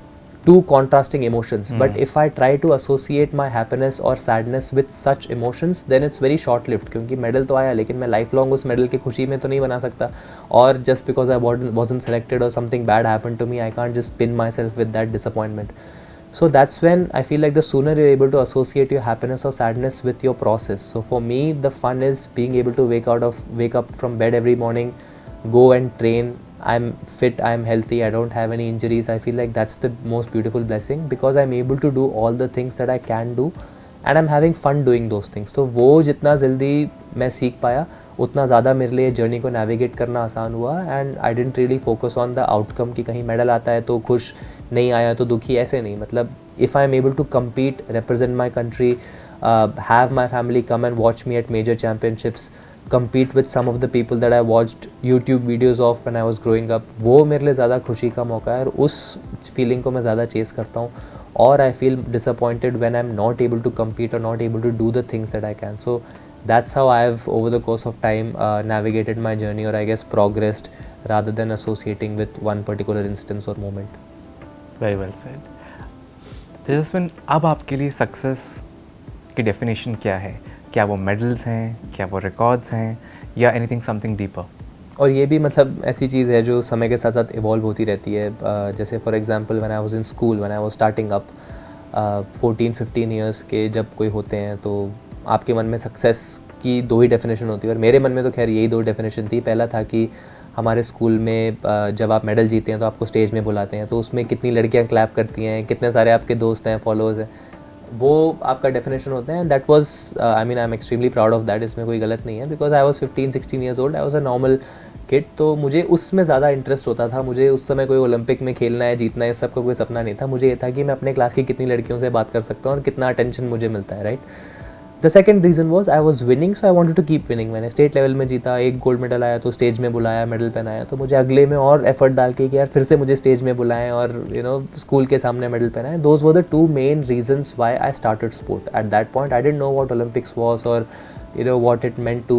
two contrasting emotions. But if I try to associate my happiness or sadness with such emotions, then it's very short lived, क्योंकि मेडल तो आया लेकिन मैं लाइफ लॉन्ग उस मेडल की खुशी में तो नहीं बना सकता. और just because I wasn't selected or something bad happened to me, I can't just pin myself with that disappointment. So that's when I feel like the sooner you're able to associate your happiness or sadness with your process. So for me, the fun is being able to wake up from bed every morning, go and train. I'm fit, I'm healthy, I don't have any injuries. I feel like that's the most beautiful blessing, because I'm able to do all the things that I can do and I'm having fun doing those things. तो वो जितना जल्दी मैं सीख पाया, उतना ज़्यादा मेरे लिए जर्नी को नेविगेट करना आसान हुआ. And I didn't really focus on the outcome कि कहीं मेडल आता है तो खुश, नहीं आया तो दुखी, ऐसे नहीं. मतलब if I am able to compete, represent my country, have my family come and watch me at major championships, compete with some of the people that I watched YouTube videos of when I was growing up, वो मेरे लिए ज़्यादा खुशी का मौका है और उस फीलिंग को मैं ज़्यादा चेस करता हूँ. और I feel disappointed when I'm not able to compete or not able to do the things that I can. So that's how I've over the course of time navigated my journey, or I guess progressed, rather than associating with one particular instance or moment. Very well said. तेजस्विन, अब आपके लिए success की definition क्या है? क्या वो medals हैं, क्या वो रिकॉर्ड्स हैं, या एनीथिंग समथिंग डीपर? और ये भी मतलब ऐसी चीज़ है जो समय के साथ साथ इवॉल्व होती रहती है. जैसे for example when I was in school, when I was starting up, 14-15 years के जब कोई होते हैं तो आपके मन में सक्सेस की दो ही डेफिनेशन होती है. और मेरे मन में तो खैर यही दो डेफिनेशन थी. पहला था कि हमारे स्कूल में जब आप मेडल जीते हैं तो आपको स्टेज में बुलाते हैं, तो उसमें कितनी लड़कियाँ क्लैप करती हैं, कितने सारे आपके दोस्त हैं, फॉलोअर्स हैं, वो आपका डेफिनेशन होता है. And that was, I mean I am extremely proud of that. इसमें कोई गलत नहीं है, because I was 15-16 years old, I was a normal kid. तो मुझे उसमें ज़्यादा इंटरेस्ट होता था. मुझे उस समय कोई ओलंपिक में खेलना है, जीतना है, इस सब का कोई सपना नहीं था. मुझे ये था कि मैं अपने क्लास की कितनी लड़कियों से बात कर सकता हूँ और कितना अटेंशन मुझे मिलता है, right. The second reason was I was winning, so I wanted to keep winning. मैंने स्टेट लेवल में जीता, एक गोल्ड मेडल आया तो स्टेज में बुलाया, मेडल पहनाया, तो मुझे अगले में और एफर्ट डाल के कि यार फिर से मुझे स्टेज में बुलाएं और स्कूल के सामने मेडल पहनाएं. Those were the two main reasons why I started sport. At that point I didn't know what Olympics was, और what it meant to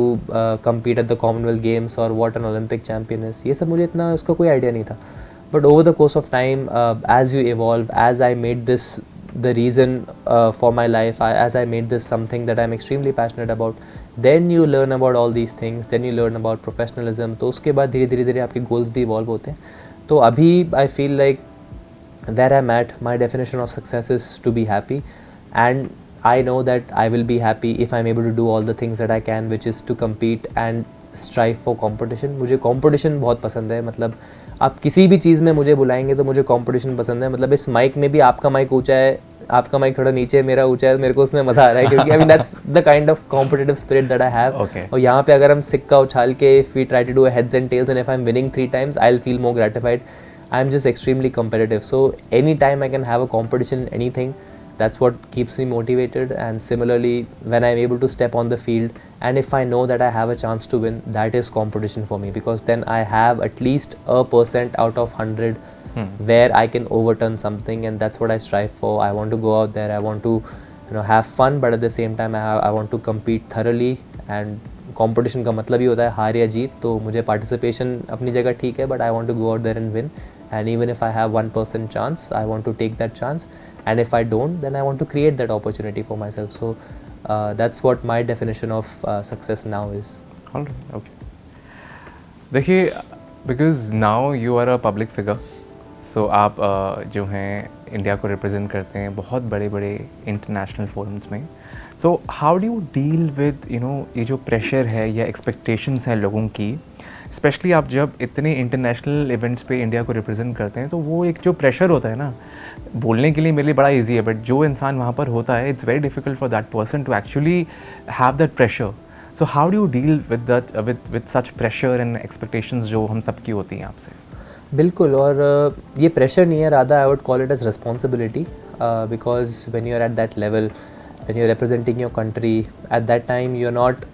compete at the Commonwealth Games, or what an Olympic champion is. ये सब मुझे इतना उसका कोई idea नहीं था. But over the course of time, as you evolve, as I made this the reason for my life, as I made this something that I'm extremely passionate about, then you learn about all these things, then you learn about professionalism. तो उसके बाद धीरे धीरे आपके goals भी evolve होते हैं. तो अभी आई feel like where I'm at, my definition of success is to be happy, and I know that I will be happy if I'm able to do all the things that I can, which is to compete and strive for competition. मुझे competition बहुत पसंद है. मतलब आप किसी भी चीज़ में मुझे बुलाएंगे तो मुझे competition पसंद है. मतलब इस माइक में भी आपका माइक ऊंचा है, आपका माइक थोड़ा नीचे है, मेरा ऊंचा है, मेरे को उसमें मज़ा आ रहा है क्योंकि I mean that's the kind of competitive spirit that I have. Okay. और यहाँ पे अगर हम सिक्का उछाल के if we try to do a heads and tails and if I'm winning 3 times I'll feel more gratified. I'm just extremely competitive, so anytime I can have a competition in anything, that's what keeps me motivated. And similarly, when I'm able to step on the field and if I know that I have a chance to win, that is competition for me, because then I have at least a % out of 100 where I can overturn something, and that's what I strive for. I want to go out there, I want to have fun, but at the same time I want to compete thoroughly. And competition का मतलब ही होता है हार या जीत. तो मुझे participation अपनी जगह ठीक है, but I want to go out there and win. And even if I have 1% chance, I want to take that chance. And if I don't, then I want to create that opportunity for myself. So that's what my definition of success now is. All right, okay. देखिए, because now you are a public figure, so आप जो हैं India को represent करते हैं बहुत बड़े बड़े इंटरनेशनल फोरम्स में. सो how do you deal with ये जो प्रेशर है या एक्सपेक्टेशंस हैं लोगों की, स्पेशली आप जब इतने इंटरनेशनल इवेंट्स पे इंडिया को रिप्रेजेंट करते हैं, तो वो एक जो प्रेशर होता है ना, बोलने के लिए मेरे लिए बड़ा इजी है, बट जो इंसान वहाँ पर होता है, it's very difficult for that person to actually have that pressure. So how do you deal with that with such pressure and expectations जो हम सबकी होती हैं आपसे? बिल्कुल. और ये प्रेशर नहीं है, rather I would call it as responsibility, because when you are at that level, when you are representing your country, at that time you are not,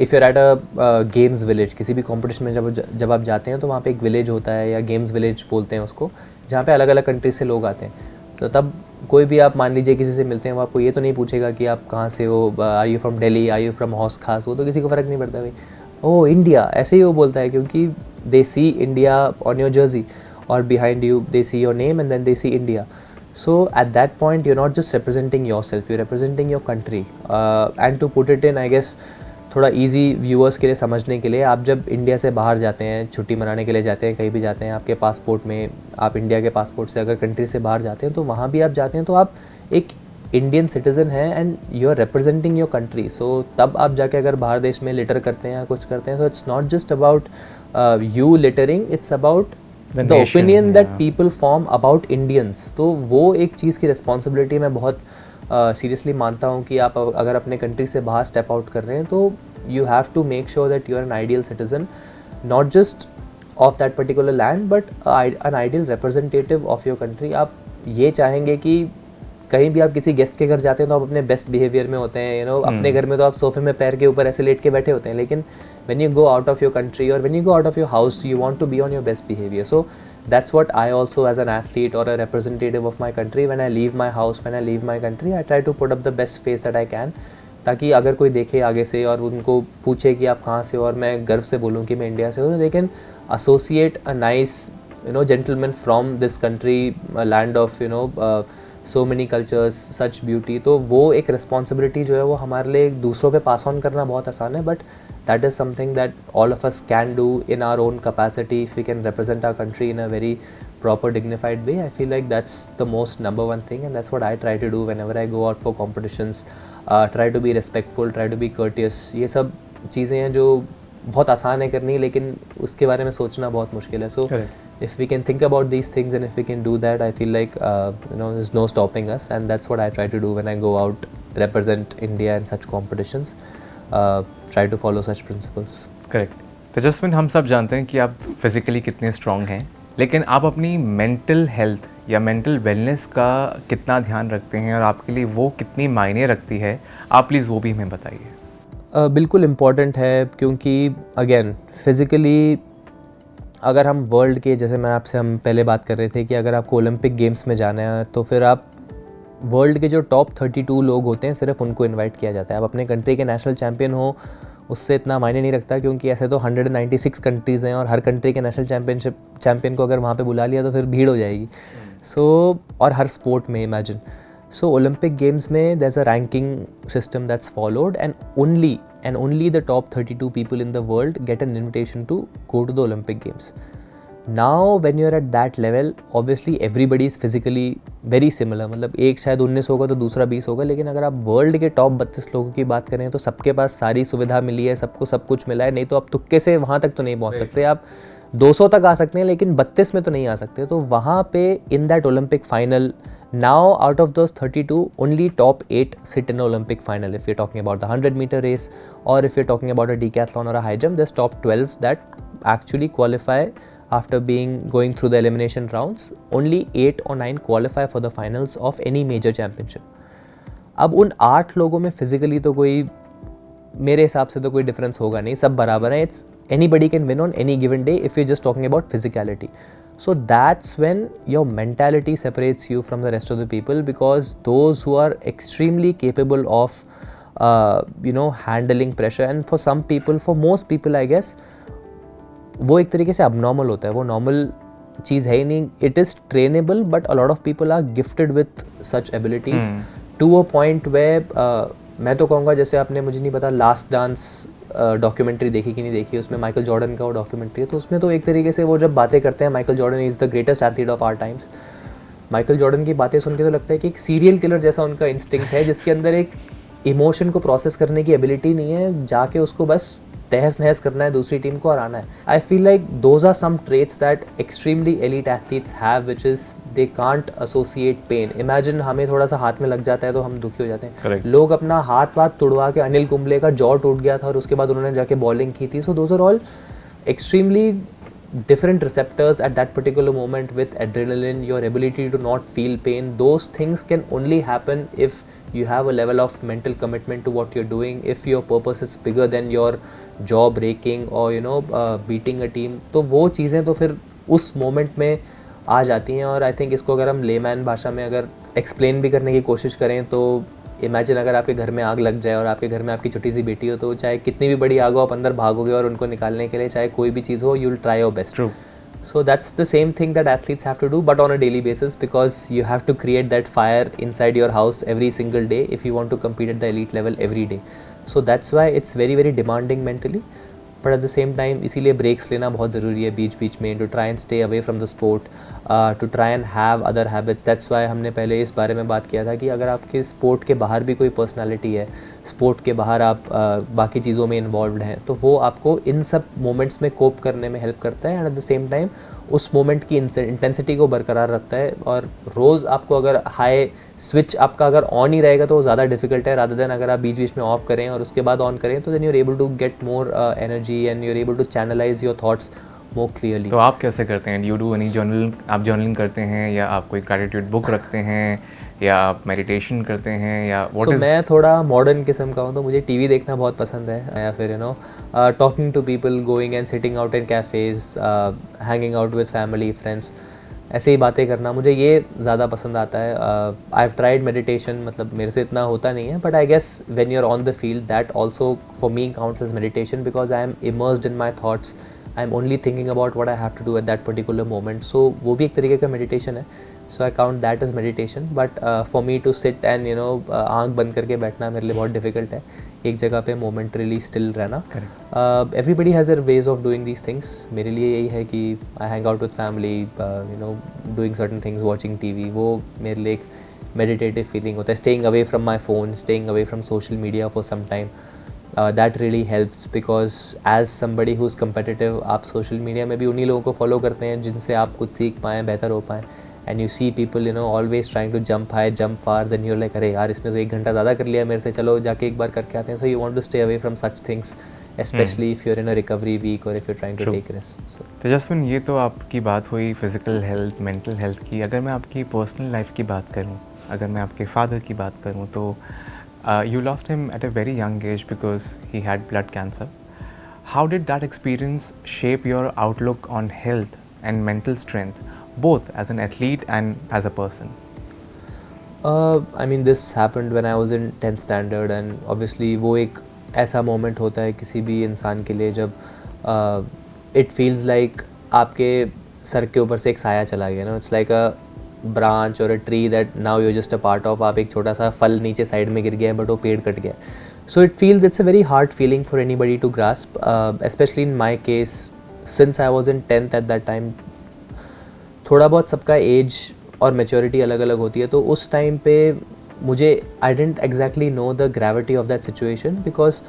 if you're at a games village, किसी भी competition में जब आप जाते हैं तो वहाँ पे एक विलेज होता है, या गेम्स विलेज बोलते हैं उसको, जहाँ पे अलग अलग कंट्रीज से लोग आते हैं. तो तब कोई भी आप मान लीजिए किसी से मिलते हैं, वो आपको ये तो नहीं पूछेगा कि आप कहाँ से हो, are you from Delhi, are you from Hauz Khas, वो तो किसी को फ़र्क नहीं पड़ता भाई, ओह इंडिया, ऐसे ही वो बोलता है, क्योंकि they see India on your jersey और behind you they see your name and then they see India. So at that point you're not just representing yourself, you're representing your country. And to put it in, I guess, थोड़ा easy viewers के लिए समझने के लिए, आप जब India से बाहर जाते हैं, छुट्टी मनाने के लिए जाते हैं, कहीं भी जाते हैं, आपके पासपोर्ट में आप इंडिया के पासपोर्ट से अगर कंट्री से बाहर जाते हैं, तो वहाँ भी आप जाते हैं तो आप एक इंडियन सिटीज़न हैं and you are representing your country. So तब आप जाके अगर बाहर देश में लिटर करते हैं या कुछ करते हैं, so it's not just about you littering, it's about the opinion that people form about Indians. तो वो एक चीज़ की रिस्पॉन्सिबिलिटी मैं बहुत सीरियसली मानता हूँ कि आप अगर अपने कंट्री से बाहर स्टेप आउट कर रहे हैं, तो you have to make sure that you are an ideal citizen, not just of that particular land, but an ideal representative of your country. आप ये चाहेंगे कि कहीं भी आप किसी गेस्ट के घर जाते हैं तो आप अपने बेस्ट बिहेवियर में होते हैं, अपने घर में तो आप सोफे में पैर के ऊपर ऐसे लेट के बैठे होते हैं, लेकिन when you go out of your country or when you go out of your house, you want to be on your best behavior. So that's what I also, as an athlete or a representative of my country, when I leave my house, when I leave my country, I try to put up the best face that I can, ताकि अगर कोई देखे आगे से और उनको पूछे कि आप कहाँ से हो, और मैं गर्व से बोलूँ कि मैं इंडिया से हूँ, तो they can associate a nice gentleman from this country, a land of so many cultures, such beauty. तो वो एक रिस्पॉन्सिबिलिटी जो है वो हमारे लिए दूसरों पे पास ऑन करना बहुत आसान है, but that is something that all of us can do in our own capacity if we can represent our country in a very proper, dignified way. I feel like that's the most number one thing, and that's what I try to do whenever I go out for competitions. Try to be respectful, try to be courteous. ये सब चीज़ें हैं जो बहुत आसान है करनी, लेकिन उसके बारे में सोचना बहुत मुश्किल है. So if we can think about these things and if we can do that, I feel like there's no stopping us, and that's what I try to do when I go out, represent India in such competitions. Try to follow such principles. Correct. तेजस्विन, हम सब जानते हैं कि आप physically कितने strong हैं, लेकिन आप अपनी मेंटल हेल्थ या मेंटल वेलनेस का कितना ध्यान रखते हैं और आपके लिए वो कितनी मायने रखती है, आप प्लीज़ वो भी हमें बताइए. बिल्कुल इम्पॉर्टेंट है, क्योंकि अगेन फिज़िकली अगर हम वर्ल्ड के, जैसे हम पहले बात कर रहे थे कि अगर आपको ओलंपिक गेम्स में जाना है, तो फिर आप वर्ल्ड के जो टॉप 32 लोग होते हैं सिर्फ उनको इनवाइट किया जाता है. आप अपने कंट्री के नेशनल चैम्पियन हो, उससे इतना मायने नहीं रखता, क्योंकि ऐसे तो 196 कंट्रीज़ हैं और हर कंट्री के नेशनल चैम्पियन को अगर वहाँ पे बुला लिया तो फिर भीड़ हो जाएगी. सो और हर स्पोर्ट में इमेजिन. So Olympic Games में there's a ranking system that's followed, and only the top 32 people in the world get an invitation to go to the Olympic Games. Now when you're at that level, obviously everybody is physically very similar. मतलब एक शायद 19 होगा तो दूसरा 20 होगा, लेकिन अगर आप वर्ल्ड के टॉप 32 लोगों की बात करें तो सबके पास सारी सुविधा मिली है, सबको सब कुछ मिला है. नहीं तो आप तुक्के से वहाँ तक तो नहीं पहुँच सकते. आप 200 तक आ सकते हैं लेकिन 32 में तो नहीं आ सकते. तो वहाँ पे in that Olympic final, now out of those 32, only top 8 sit in the Olympic final. If you're talking about the 100-meter race, or if you're talking about a decathlon or a high jump, there's top 12 that actually qualify after going through the elimination rounds. Only 8 or 9 qualify for the finals of any major championship. अब उन 8 लोगों में physically तो कोई, मेरे हिसाब से तो कोई डिफरेंस होगा नहीं, सब बराबर हैं. It's anybody can win on any given day if you're just talking about physicality. So that's when your mentality separates you from the rest of the people, because those who are extremely capable of handling pressure, and for some people, for most people I guess, वो एक तरीके से abnormal होता है, वो normal चीज़ है ही नहीं. It is trainable, but a lot of people are gifted with such abilities to a point where मैं तो कहूँगा, जैसे आपने, मुझे नहीं पता लास्ट डांस डॉक्यूमेंट्री देखी कि नहीं देखी, उसमें माइकल जॉर्डन का वो डॉक्यूमेंट्री है, तो उसमें तो एक तरीके से वो जब बातें करते हैं, Michael Jordan is the greatest athlete of our times. Michael Jordan की बातें सुन के तो लगता है कि एक सीरियल किलर जैसा उनका इंस्टिंक्ट है, जिसके अंदर एक इमोशन को प्रोसेस करने की एबिलिटी नहीं है, जाके उसको बस तहस नहस करना है, दूसरी टीम को हराना है. I feel like those are some traits that extremely elite athletes have, which is they can't associate pain. Imagine हमें थोड़ा सा हाथ में लग जाता है तो हम दुखी हो जाते हैं. Correct. लोग अपना हाथ तोड़वा के, अनिल कुंबले का जॉ टूट गया था और उसके बाद उन्होंने जाके बॉलिंग की थी. So those are all extremely different receptors at that particular moment with adrenaline, your ability to not feel pain. Those things can only happen if you have a level of mental commitment to what you're doing, if your purpose is bigger than your job raking or beating a team. तो वो चीज़ें तो फिर उस moment में आ जाती हैं. और आई थिंक इसको अगर हम लेमैन भाषा में अगर एक्सप्लेन भी करने की कोशिश करें तो इमेजिन अगर आपके घर में आग लग जाए और आपके घर में आपकी छोटी सी बेटी हो, तो चाहे कितनी भी बड़ी आग हो, आप अंदर भागोगे और उनको निकालने के लिए, चाहे कोई भी चीज़ हो, you will try your best. So that's the same thing that athletes have to do, but on a daily basis, because you have to create that fire inside your house every single day if you want to compete at the elite level every day. So that's why it's very very demanding mentally, but at the same time इसीलिए breaks लेना बहुत ज़रूरी है बीच बीच में, to try and stay away from the sport, to try and have other habits. That's why हमने पहले इस बारे में बात किया था कि अगर आपके स्पोर्ट के बाहर भी कोई पर्सनालिटी है, स्पोर्ट के बाहर आप बाकी चीज़ों में इन्वॉल्व हैं, तो वो आपको इन सब मोमेंट्स में कोप करने में हेल्प करता है, and eight the same time उस मोमेंट की इंटेंसिटी को बरकरार रखता है. और रोज़ आपको अगर हाई स्विच आपका अगर ऑन ही रहेगा तो वो ज़्यादा डिफिकल्ट है, रादर देन अगर आप बीच बीच में ऑफ करें और उसके बाद ऑन करें, तो then you are able to get more energy and you are able to channelise your thoughts more clearly. तो आप कैसे करते हैं? You do any journal? आप जर्नलिंग करते हैं, या आप कोई ग्रैटिट्यूड बुक रखते हैं, या आप मेडिटेशन करते हैं, या व्हाट इज? मैं थोड़ा मॉडर्न किस्म का हूँ, तो मुझे टीवी देखना बहुत पसंद है, या फिर talking to people, going and sitting out in cafes, hanging out with family friends, ऐसे ही बातें करना मुझे ये ज़्यादा पसंद आता है. आई हैव ट्राइड मेडिटेशन, मतलब मेरे से इतना होता नहीं है, but I guess when you are on the field that also for me counts as meditation, because I am immersed in my thoughts. I am only thinking about what I have to do at that particular moment. So वो भी एक तरीके का meditation है. So I count that as meditation, but for me to sit and आँख बंद करके बैठना मेरे लिए बहुत difficult है, एक जगह पे momentarily still रहना. Everybody has their ways of doing these things. मेरे लिए यही है कि I hang out with family, doing certain things, watching TV. वो मेरे लिए एक meditative feeling होता है. Staying away from my phone, staying away from social media for some time. That really helps, because as somebody who's competitive, आप social media में भी उन्हीं लोगों को follow करते हैं जिनसे आप कुछ सीख पाएँ, बेहतर हो पाएँ. And you see people always trying to jump high, jump far, then you're like, अरे यार इसने तो 1 घंटा ज़्यादा कर लिया मेरे से, चलो जाके एक बार करके आते हैं. So you want to stay away from such things, especially if you're in a recovery week or if you're trying to take risks. So तेजस्विन, ये तो आपकी बात हुई फिजिकल हेल्थ, मेंटल हेल्थ की. अगर मैं आपकी पर्सनल लाइफ की बात करूँ, अगर मैं आपके फादर की बात करूँ, तो you lost him at a very young age because he had blood cancer. How did that experience shape your outlook on health and mental strength, both as an athlete and as a person? I mean, this happened when I was in 10th standard, and obviously वो एक ऐसा moment होता है किसी भी इंसान के लिए जब it feels like आपके सर के ऊपर से एक साया चला गया. It's like branch or a tree that now you're just a part of. आप एक छोटा सा फल नीचे साइड में गिर गया है, but वो पेड़ कट गया. So it feels it's a very hard feeling for anybody to grasp, especially in my case, since I was in 10th at that time. थोड़ा बहुत सबका एज और मैच्योरिटी अलग अलग होती है, तो उस टाइम पे मुझे I didn't exactly know the gravity of that situation because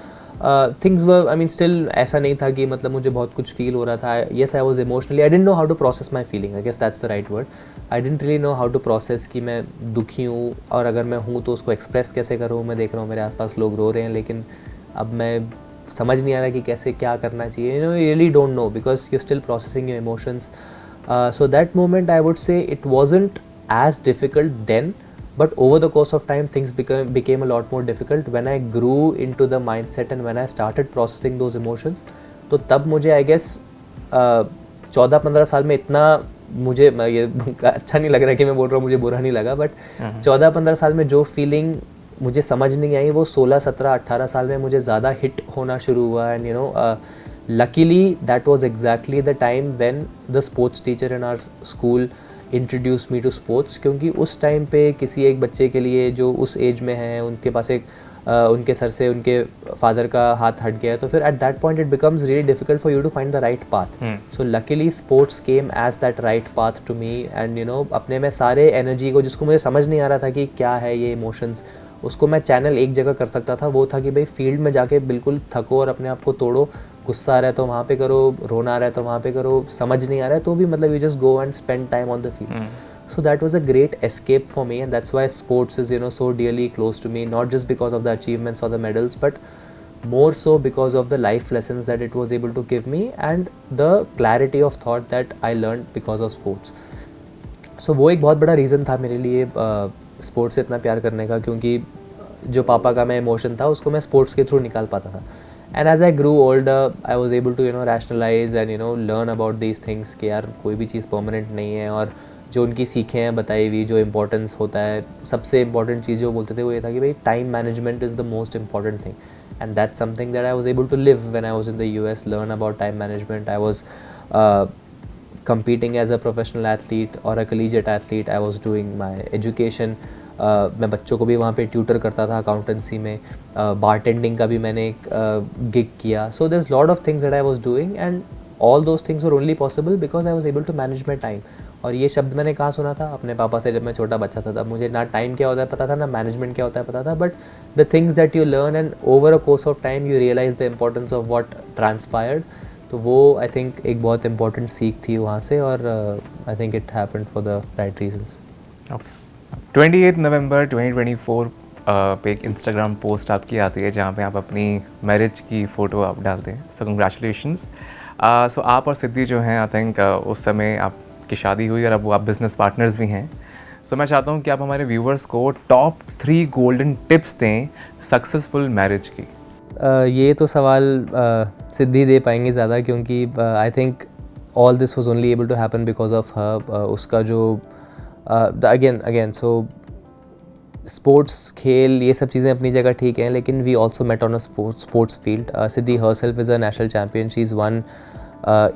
things were, I mean still ऐसा नहीं था कि मतलब मुझे बहुत कुछ फील हो रहा था. Yes I was emotionally, I didn't know how to process my feeling, I guess that's the right word. I didn't really know how to process कि मैं दुखी हूँ, और अगर मैं हूँ तो उसको एक्सप्रेस कैसे करूँ. मैं देख रहा हूँ मेरे आसपास लोग रो रहे हैं, लेकिन अब मैं समझ नहीं आ रहा कि कैसे क्या करना चाहिए. You know, you really don't no because you still processing your emotions. So that moment I would say it wasn't as difficult then, but over the course of time things became a lot more difficult when I grew into the mindset and when I started processing those emotions. तो तब मुझे I guess 14-15 साल में इतना मुझे ये अच्छा नहीं लग रहा है कि मैं बोल रहा हूँ, मुझे बुरा नहीं लगा, बट 14-15 साल में जो फीलिंग मुझे समझ नहीं आई वो 16-17-18 साल में मुझे ज़्यादा हिट होना शुरू हुआ. And you no, luckily that was exactly the time when the sports teacher in our school introduced me to sports, क्योंकि उस टाइम पे किसी एक बच्चे के लिए जो उस एज में है, उनके पास एक उनके सर से उनके फादर का हाथ हट गया, तो फिर at that point it becomes really difficult for you to find the right path. So luckily sports came as that right path to me, and you know, अपने में सारे एनर्जी को, जिसको मुझे समझ नहीं आ रहा था कि क्या है ये इमोशंस, उसको मैं चैनल एक जगह कर सकता था. वो था कि भाई फील्ड में जाके बिल्कुल थको और अपने आप को तोड़ो. गुस्सा आ रहा है तो वहाँ पे करो, रोना आ रहा है तो वहाँ पे करो, समझ नहीं आ रहा है तो भी मतलब you just go and spend time on the field. So that was a great escape for me, and that's why sports is, you know, so dearly close to me, not just because of the achievements or the medals, but more so because of the life lessons that it was able to give me and the clarity of thought that I learned because of sports. So वो एक बहुत बड़ा reason था मेरे लिए sports से इतना प्यार करने का, क्योंकि जो पापा का मैं इमोशन था उसको मैं स्पोर्ट्स के थ्रू निकाल पाता था. And as I grew older, I was able to, you know, rationalize and, you know, learn about these things कि यार कोई भी चीज़ परमानेंट नहीं है, और जो उनकी सीखें हैं बताई हुई, जो इम्पोर्टेंस होता है, सबसे इम्पॉर्टेंट चीज़ जो बोलते थे वो ये था कि भाई time management is the most important thing, and that's something that I was able to live when I was in the US, learn about time management. I was competing as a professional athlete or a collegiate athlete. I was doing my education. मैं बच्चों को भी वहाँ पे tutor करता था accountancy में. Bartending का भी मैंने एक गिग किया. So there is lot of things that I was doing, and all those things were only possible because I was able to manage my time. और ये शब्द मैंने कहाँ सुना था? अपने पापा से, जब मैं छोटा बच्चा था. तब मुझे ना टाइम क्या होता है पता था, ना मैनेजमेंट क्या होता है पता था, but the things that you learn and over a course of time you realise the importance of what transpired. तो वो आई थिंक एक बहुत इंपॉर्टेंट सीख थी वहाँ से, और I think it happened for the right reasons. Okay. 28 नवंबर 2024 पे एक इंस्टाग्राम पोस्ट आपकी आती है जहाँ पे आप अपनी मैरिज की फ़ोटो आप डालते हैं. सो कंग्रेचुलेशंस. सो आप और सिद्धि जो हैं, आई थिंक उस समय आपकी शादी हुई और अब वो आप बिज़नेस पार्टनर्स भी हैं. सो मैं चाहता हूँ कि आप हमारे व्यूवर्स को टॉप 3 गोल्डन टिप्स दें सक्सेसफुल मैरिज की. ये तो सवाल सिद्धि दे पाएंगे ज़्यादा, क्योंकि I think all this was only able to happen because of her. उसका जो अगेन सो स्पोर्ट्स, खेल, ये सब चीज़ें अपनी जगह ठीक हैं, लेकिन we also met on a sports field. Siddhi herself is a national champion. She's won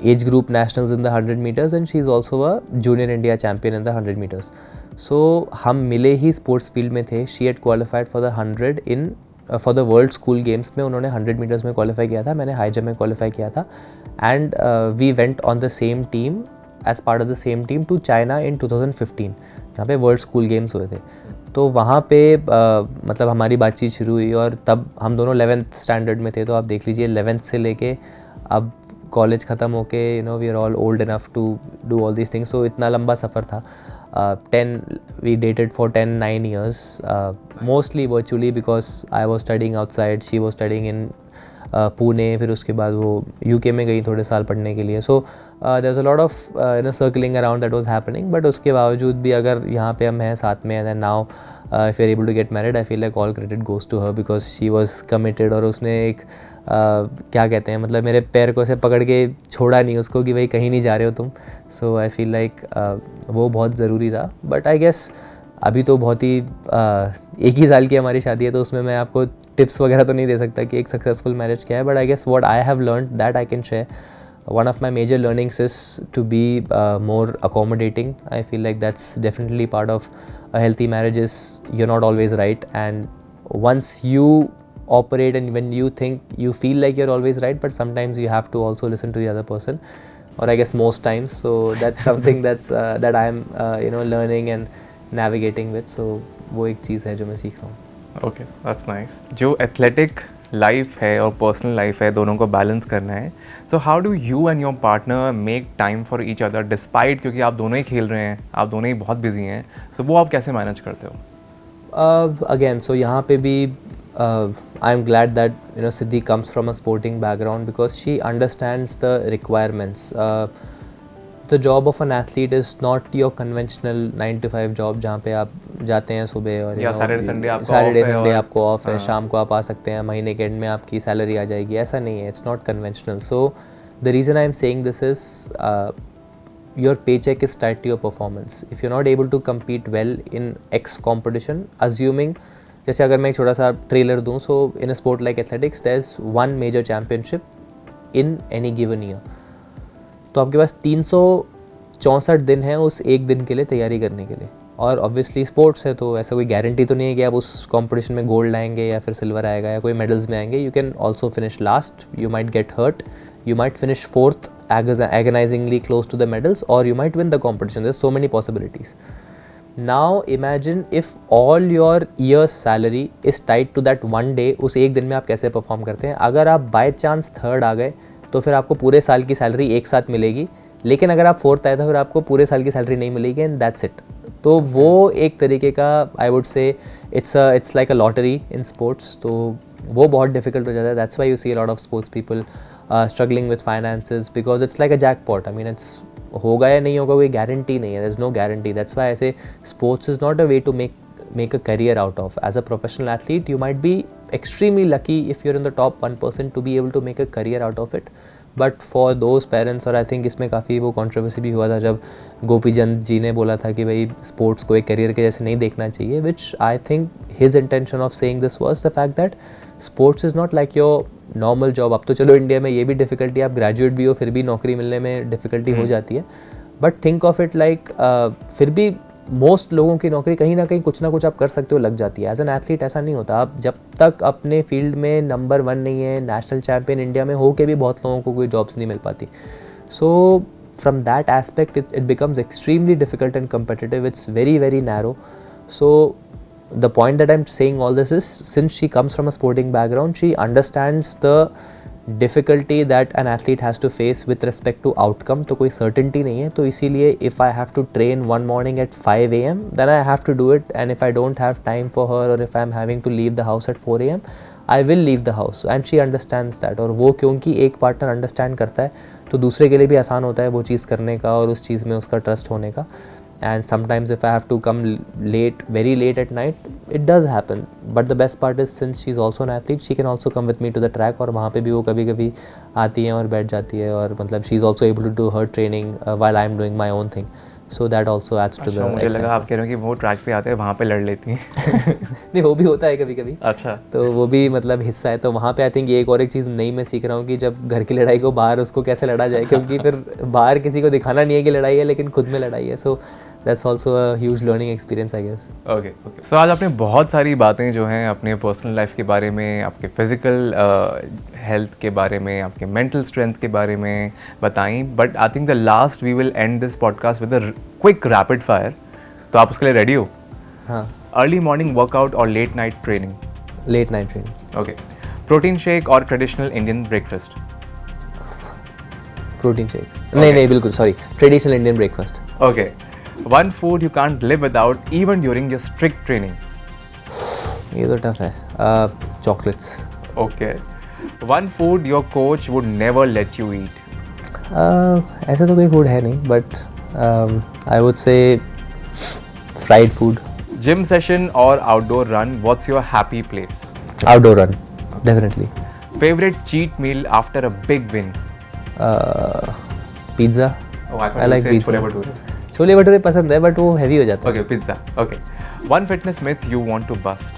age group nationals in the 100 meters, and she's also a junior India champion in the 100 meters. So हम मिले ही sports field में थे. She had qualified for the 100 in for the world school games में. उन्होंने 100 metres में qualify किया था, मैंने हाई जंप में क्वालिफाई किया था, and we went on the same team as part of the same team to China in 2015, जहाँ पे वर्ल्ड स्कूल गेम्स हुए थे. तो वहाँ पे मतलब हमारी बातचीत शुरू हुई, और तब हम दोनों 11th स्टैंडर्ड में थे. तो आप देख लीजिए 11th से लेके अब कॉलेज ख़त्म होके, you know, we are all old enough to do all these things. So इतना लंबा सफ़र था. We dated for 9 years, mostly virtually because I was studying outside, she was studying in Pune. फिर उसके बाद वो UK में गई थोड़े साल पढ़ने के लिए. So there was a lot of circling around that was happening, but उसके बावजूद भी अगर यहाँ पे हम हैं साथ में, and then now if you're able to get married, I feel like all credit goes to her because she was committed. और उसने एक क्या कहते हैं, मतलब मेरे पैर को से पकड़ के छोड़ा नहीं उसको कि भाई कहीं नहीं जा रहे हो तुम. सो आई फील लाइक वो बहुत ज़रूरी था. बट आई गेस अभी तो बहुत ही एक ही साल की हमारी शादी है, तो उसमें मैं आपको टिप्स वगैरह तो नहीं दे सकता कि एक सक्सेसफुल मैरिज क्या है. But I guess what I have learned that I can share. one of my major learnings is to be more accommodating. I feel like that's definitely part of a healthy marriage, is you're not always right, and once you operate and when you think you feel like you're always right, but sometimes you have to also listen to the other person, or I guess most times. So that's something that I'm learning and navigating with. So वो एक चीज़ है जो मैं सीख रहा हूँ. Okay, that's nice. जो athletic life है और पर्सनल लाइफ है, दोनों को बैलेंस करना है. So how do you and your partner make time for each other despite, क्योंकि आप दोनों ही खेल रहे हैं, आप दोनों ही बहुत बिजी हैं, सो वो आप कैसे मैनेज करते हो? Again, so यहाँ पे भी I'm glad that Siddhi comes from a sporting background, because she understands the requirements. The job of an athlete is not your conventional 9 to 5 job जहाँ पे आप जाते हैं सुबह और सैटरडे संडे आपको ऑफ है, शाम को आप आ सकते हैं, महीने के एंड में आपकी सैलरी आ जाएगी. ऐसा नहीं है. It's not conventional. So the reason I am saying this is your paycheck is tied to your performance. If you're not able to compete well in X competition, assuming, जैसे अगर मैं एक छोटा सा ट्रेलर दूँ, so in a sport like athletics there's one major championship in any given year. तो आपके पास 364 दिन है उस एक दिन के लिए तैयारी करने के लिए. और ऑब्वियसली स्पोर्ट्स है तो ऐसा कोई गारंटी तो नहीं है कि आप उस कंपटीशन में गोल्ड लाएंगे या फिर सिल्वर आएगा या कोई मेडल्स में आएंगे. You can also finish last, you might get hurt, you might finish fourth, agonizingly close to the medals, or you might win the competition. There's so many possibilities. Now imagine if all your year's salary is tied to that one day. उस एक दिन में आप कैसे perform करते हैं. अगर आप बाय चांस थर्ड आ गए तो फिर आपको पूरे साल की सैलरी एक साथ मिलेगी, लेकिन अगर आप फोर्थ आए तो फिर आपको पूरे साल की सैलरी नहीं मिलेगी, एंड दैट्स इट. तो वो एक तरीके का I would say it's like a lottery in sports. तो वो बहुत डिफिकल्ट हो जाता है. That's why you see a lot of sports people struggling with finances, because it's like a jackpot. I mean, it's होगा या नहीं होगा कोई गारंटी नहीं है. there's no guarantee. that's why I say sports is not a way to make a career out of. As a professional athlete you might be extremely lucky if you're in the top 1% to be able to make a career out of it, but for those parents, और I think इसमें काफ़ी वो controversy भी हुआ था जब गोपी चंद जी ने बोला था कि भाई स्पोर्ट्स को एक करियर के जैसे नहीं देखना चाहिए, which I think his intention of saying this was the fact that sports is not like your normal job. अब तो चलो इंडिया में ये भी डिफ़िकल्टी, आप ग्रेजुएट भी हो फिर भी नौकरी मिलने में डिफ़िकल्टी हो जाती है, but think of it like फिर भी मोस्ट लोगों की नौकरी कहीं ना कहीं कुछ ना कुछ आप कर सकते हो, लग जाती है. एज एन एथलीट ऐसा नहीं होता. आप जब तक अपने फील्ड में नंबर 1 नहीं है, नेशनल चैम्पियन इंडिया में हो के भी बहुत लोगों को कोई जॉब्स नहीं मिल पाती. So from that aspect it becomes extremely difficult and competitive. It's very very narrow. So the point that I'm saying all this is, since she comes from a sporting background, she understands the difficulty that an athlete has to face with respect to outcome. तो कोई certainty नहीं है, तो इसीलिए if I have to train one morning at 5 AM then I have to do it, and if I don't have time for her or if I'm having to leave the house at 4 AM I will leave the house, and she understands that. और वो क्योंकि एक partner understand करता है तो दूसरे के लिए भी आसान होता है वो चीज़ करने का और उस चीज़ में उसका ट्रस्ट होने का. And sometimes if I have to come late, very late at night, it does happen. But the best part is, since she's also an athlete, she can also come with me to the track, और वहाँ पे भी वो कभी कभी आती हैं और बैठ जाती है, और मतलब she's also able to do her training while I'm doing my own thing. So that also adds to the. मुझे लगा आप कह रहे हो कि वो ट्रैक पे आते हैं वहाँ पे लड़ लेती हैं. नहीं, वो भी होता है कभी कभी. अच्छा. तो वो भी मतलब हिस्सा है. तो वहाँ पे आई थिंक ये एक और एक चीज़ नई मैं सीख रहा हूँ कि जब घर की लड़ाई को बाहर उसको कैसे लड़ा जाए, क्योंकि फिर बाहर किसी को दिखाना नहीं है कि लड़ाई है, लेकिन खुद में लड़ाई है. सो that's also a huge learning experience, I guess. Okay. So आज आपने बहुत सारी बातें जो हैं अपने पर्सनल लाइफ के बारे में, आपके फिजिकल हेल्थ के बारे में, आपके मेंटल स्ट्रेंथ के बारे में बताई, but I think the last we will end this podcast with a quick rapid fire. तो आप उसके लिए रेडी हो? हाँ. अर्ली मॉर्निंग वर्कआउट और late night training? Late night training. Okay. Protein shake और traditional Indian breakfast? Protein shake. नहीं बिल्कुल sorry, traditional Indian breakfast. Okay. One food you can't live without even during your strict training? ये तो tough है. Chocolates. Okay. One food your coach would never let you eat? ऐसा तो कोई food है नहीं, but I would say fried food. Gym session or outdoor run, what's your happy place? Outdoor run, definitely. Favorite cheat meal after a big win? Pizza. Oh, I thought you said chole bhature. Chole bhature पसंद है, but वो heavy हो जाता है. Okay, pizza. Okay. One fitness myth you want to bust?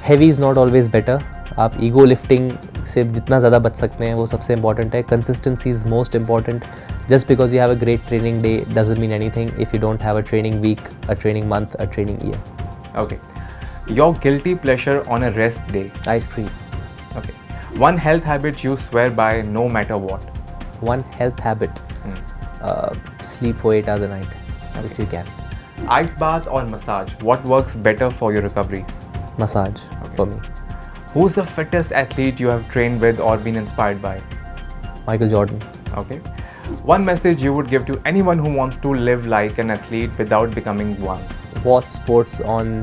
Heavy is not always better. आप ego lifting से जितना ज़्यादा बच सकते हैं वो सबसे इंपॉर्टेंट है. Consistency is most important. Just because you have a great training day doesn't mean anything if you don't have a training week, a training month, a training year. Okay. Your guilty pleasure on a rest day. Ice cream. Okay. One health habit you swear by no matter what. One health habit. Sleep for 8 hours a night if you can. Ice bath or massage? What works better for your recovery? Massage for me. Who's the fittest athlete you have trained with or been inspired by? Michael Jordan. Okay. One message you would give to anyone who wants to live like an athlete without becoming one. Watch sports on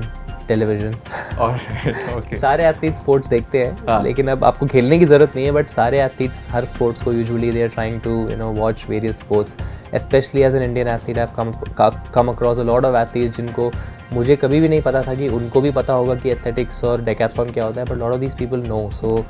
television. Alright, okay. सारे athlete sports देखते हैं, हाँ. लेकिन अब आपको खेलने की ज़रूरत नहीं है, बट सारे एथलीट्स हर स्पोर्ट्स को usually they are trying to watch various sports. Specially as an Indian athlete I have come across a lot of athletes जिनको मुझे कभी भी नहीं पता था कि उनको भी पता होगा कि एथलेटिक्स और डेकाथलॉन क्या होता है, but lot of these people know. So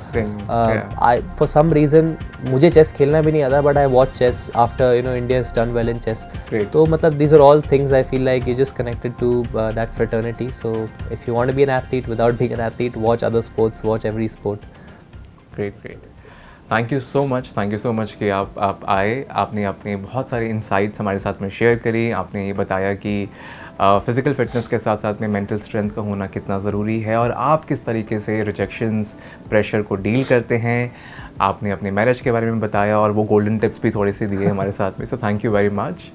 I for some reason मुझे चेस खेलना भी नहीं आता, but I watch chess after India is done well in chess. तो मतलब these are all things I feel like you just connected to that fraternity. So if you want to be an athlete without being an athlete, watch other sports, watch every sport. Great. Thank you so much कि आप आए. आपने अपने बहुत सारे insights हमारे साथ में शेयर करी. आपने ये बताया कि फ़िज़िकल फिटनेस के साथ साथ में मेंटल स्ट्रेंथ का होना कितना ज़रूरी है और आप किस तरीके से रिजेक्शंस, प्रेशर को डील करते हैं. आपने अपने मैरिज के बारे में बताया और वो गोल्डन टिप्स भी थोड़े से दिए हमारे साथ में. So thank you very much.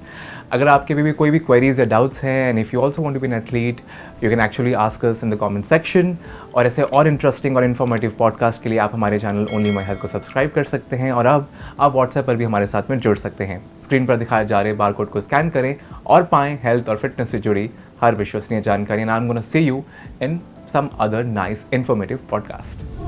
अगर आपके भी कोई भी क्वेरीज या डाउट्स हैं and if you also want to be an athlete, you can actually ask us in the comment section. और ऐसे और इंटरेस्टिंग और इन्फॉर्मेटिव पॉडकास्ट के लिए आप हमारे चैनल ओनली माई हेल्थ को सब्सक्राइब कर सकते हैं. और अब आप व्हाट्सएप पर भी हमारे साथ में जुड़ सकते हैं. स्क्रीन पर दिखाए जा रहे बारकोड को स्कैन करें और पाएँ हेल्थ और फिटनेस से जुड़ी हर विश्वसनीय जानकारी. And I am gonna see you in some other nice informative podcast.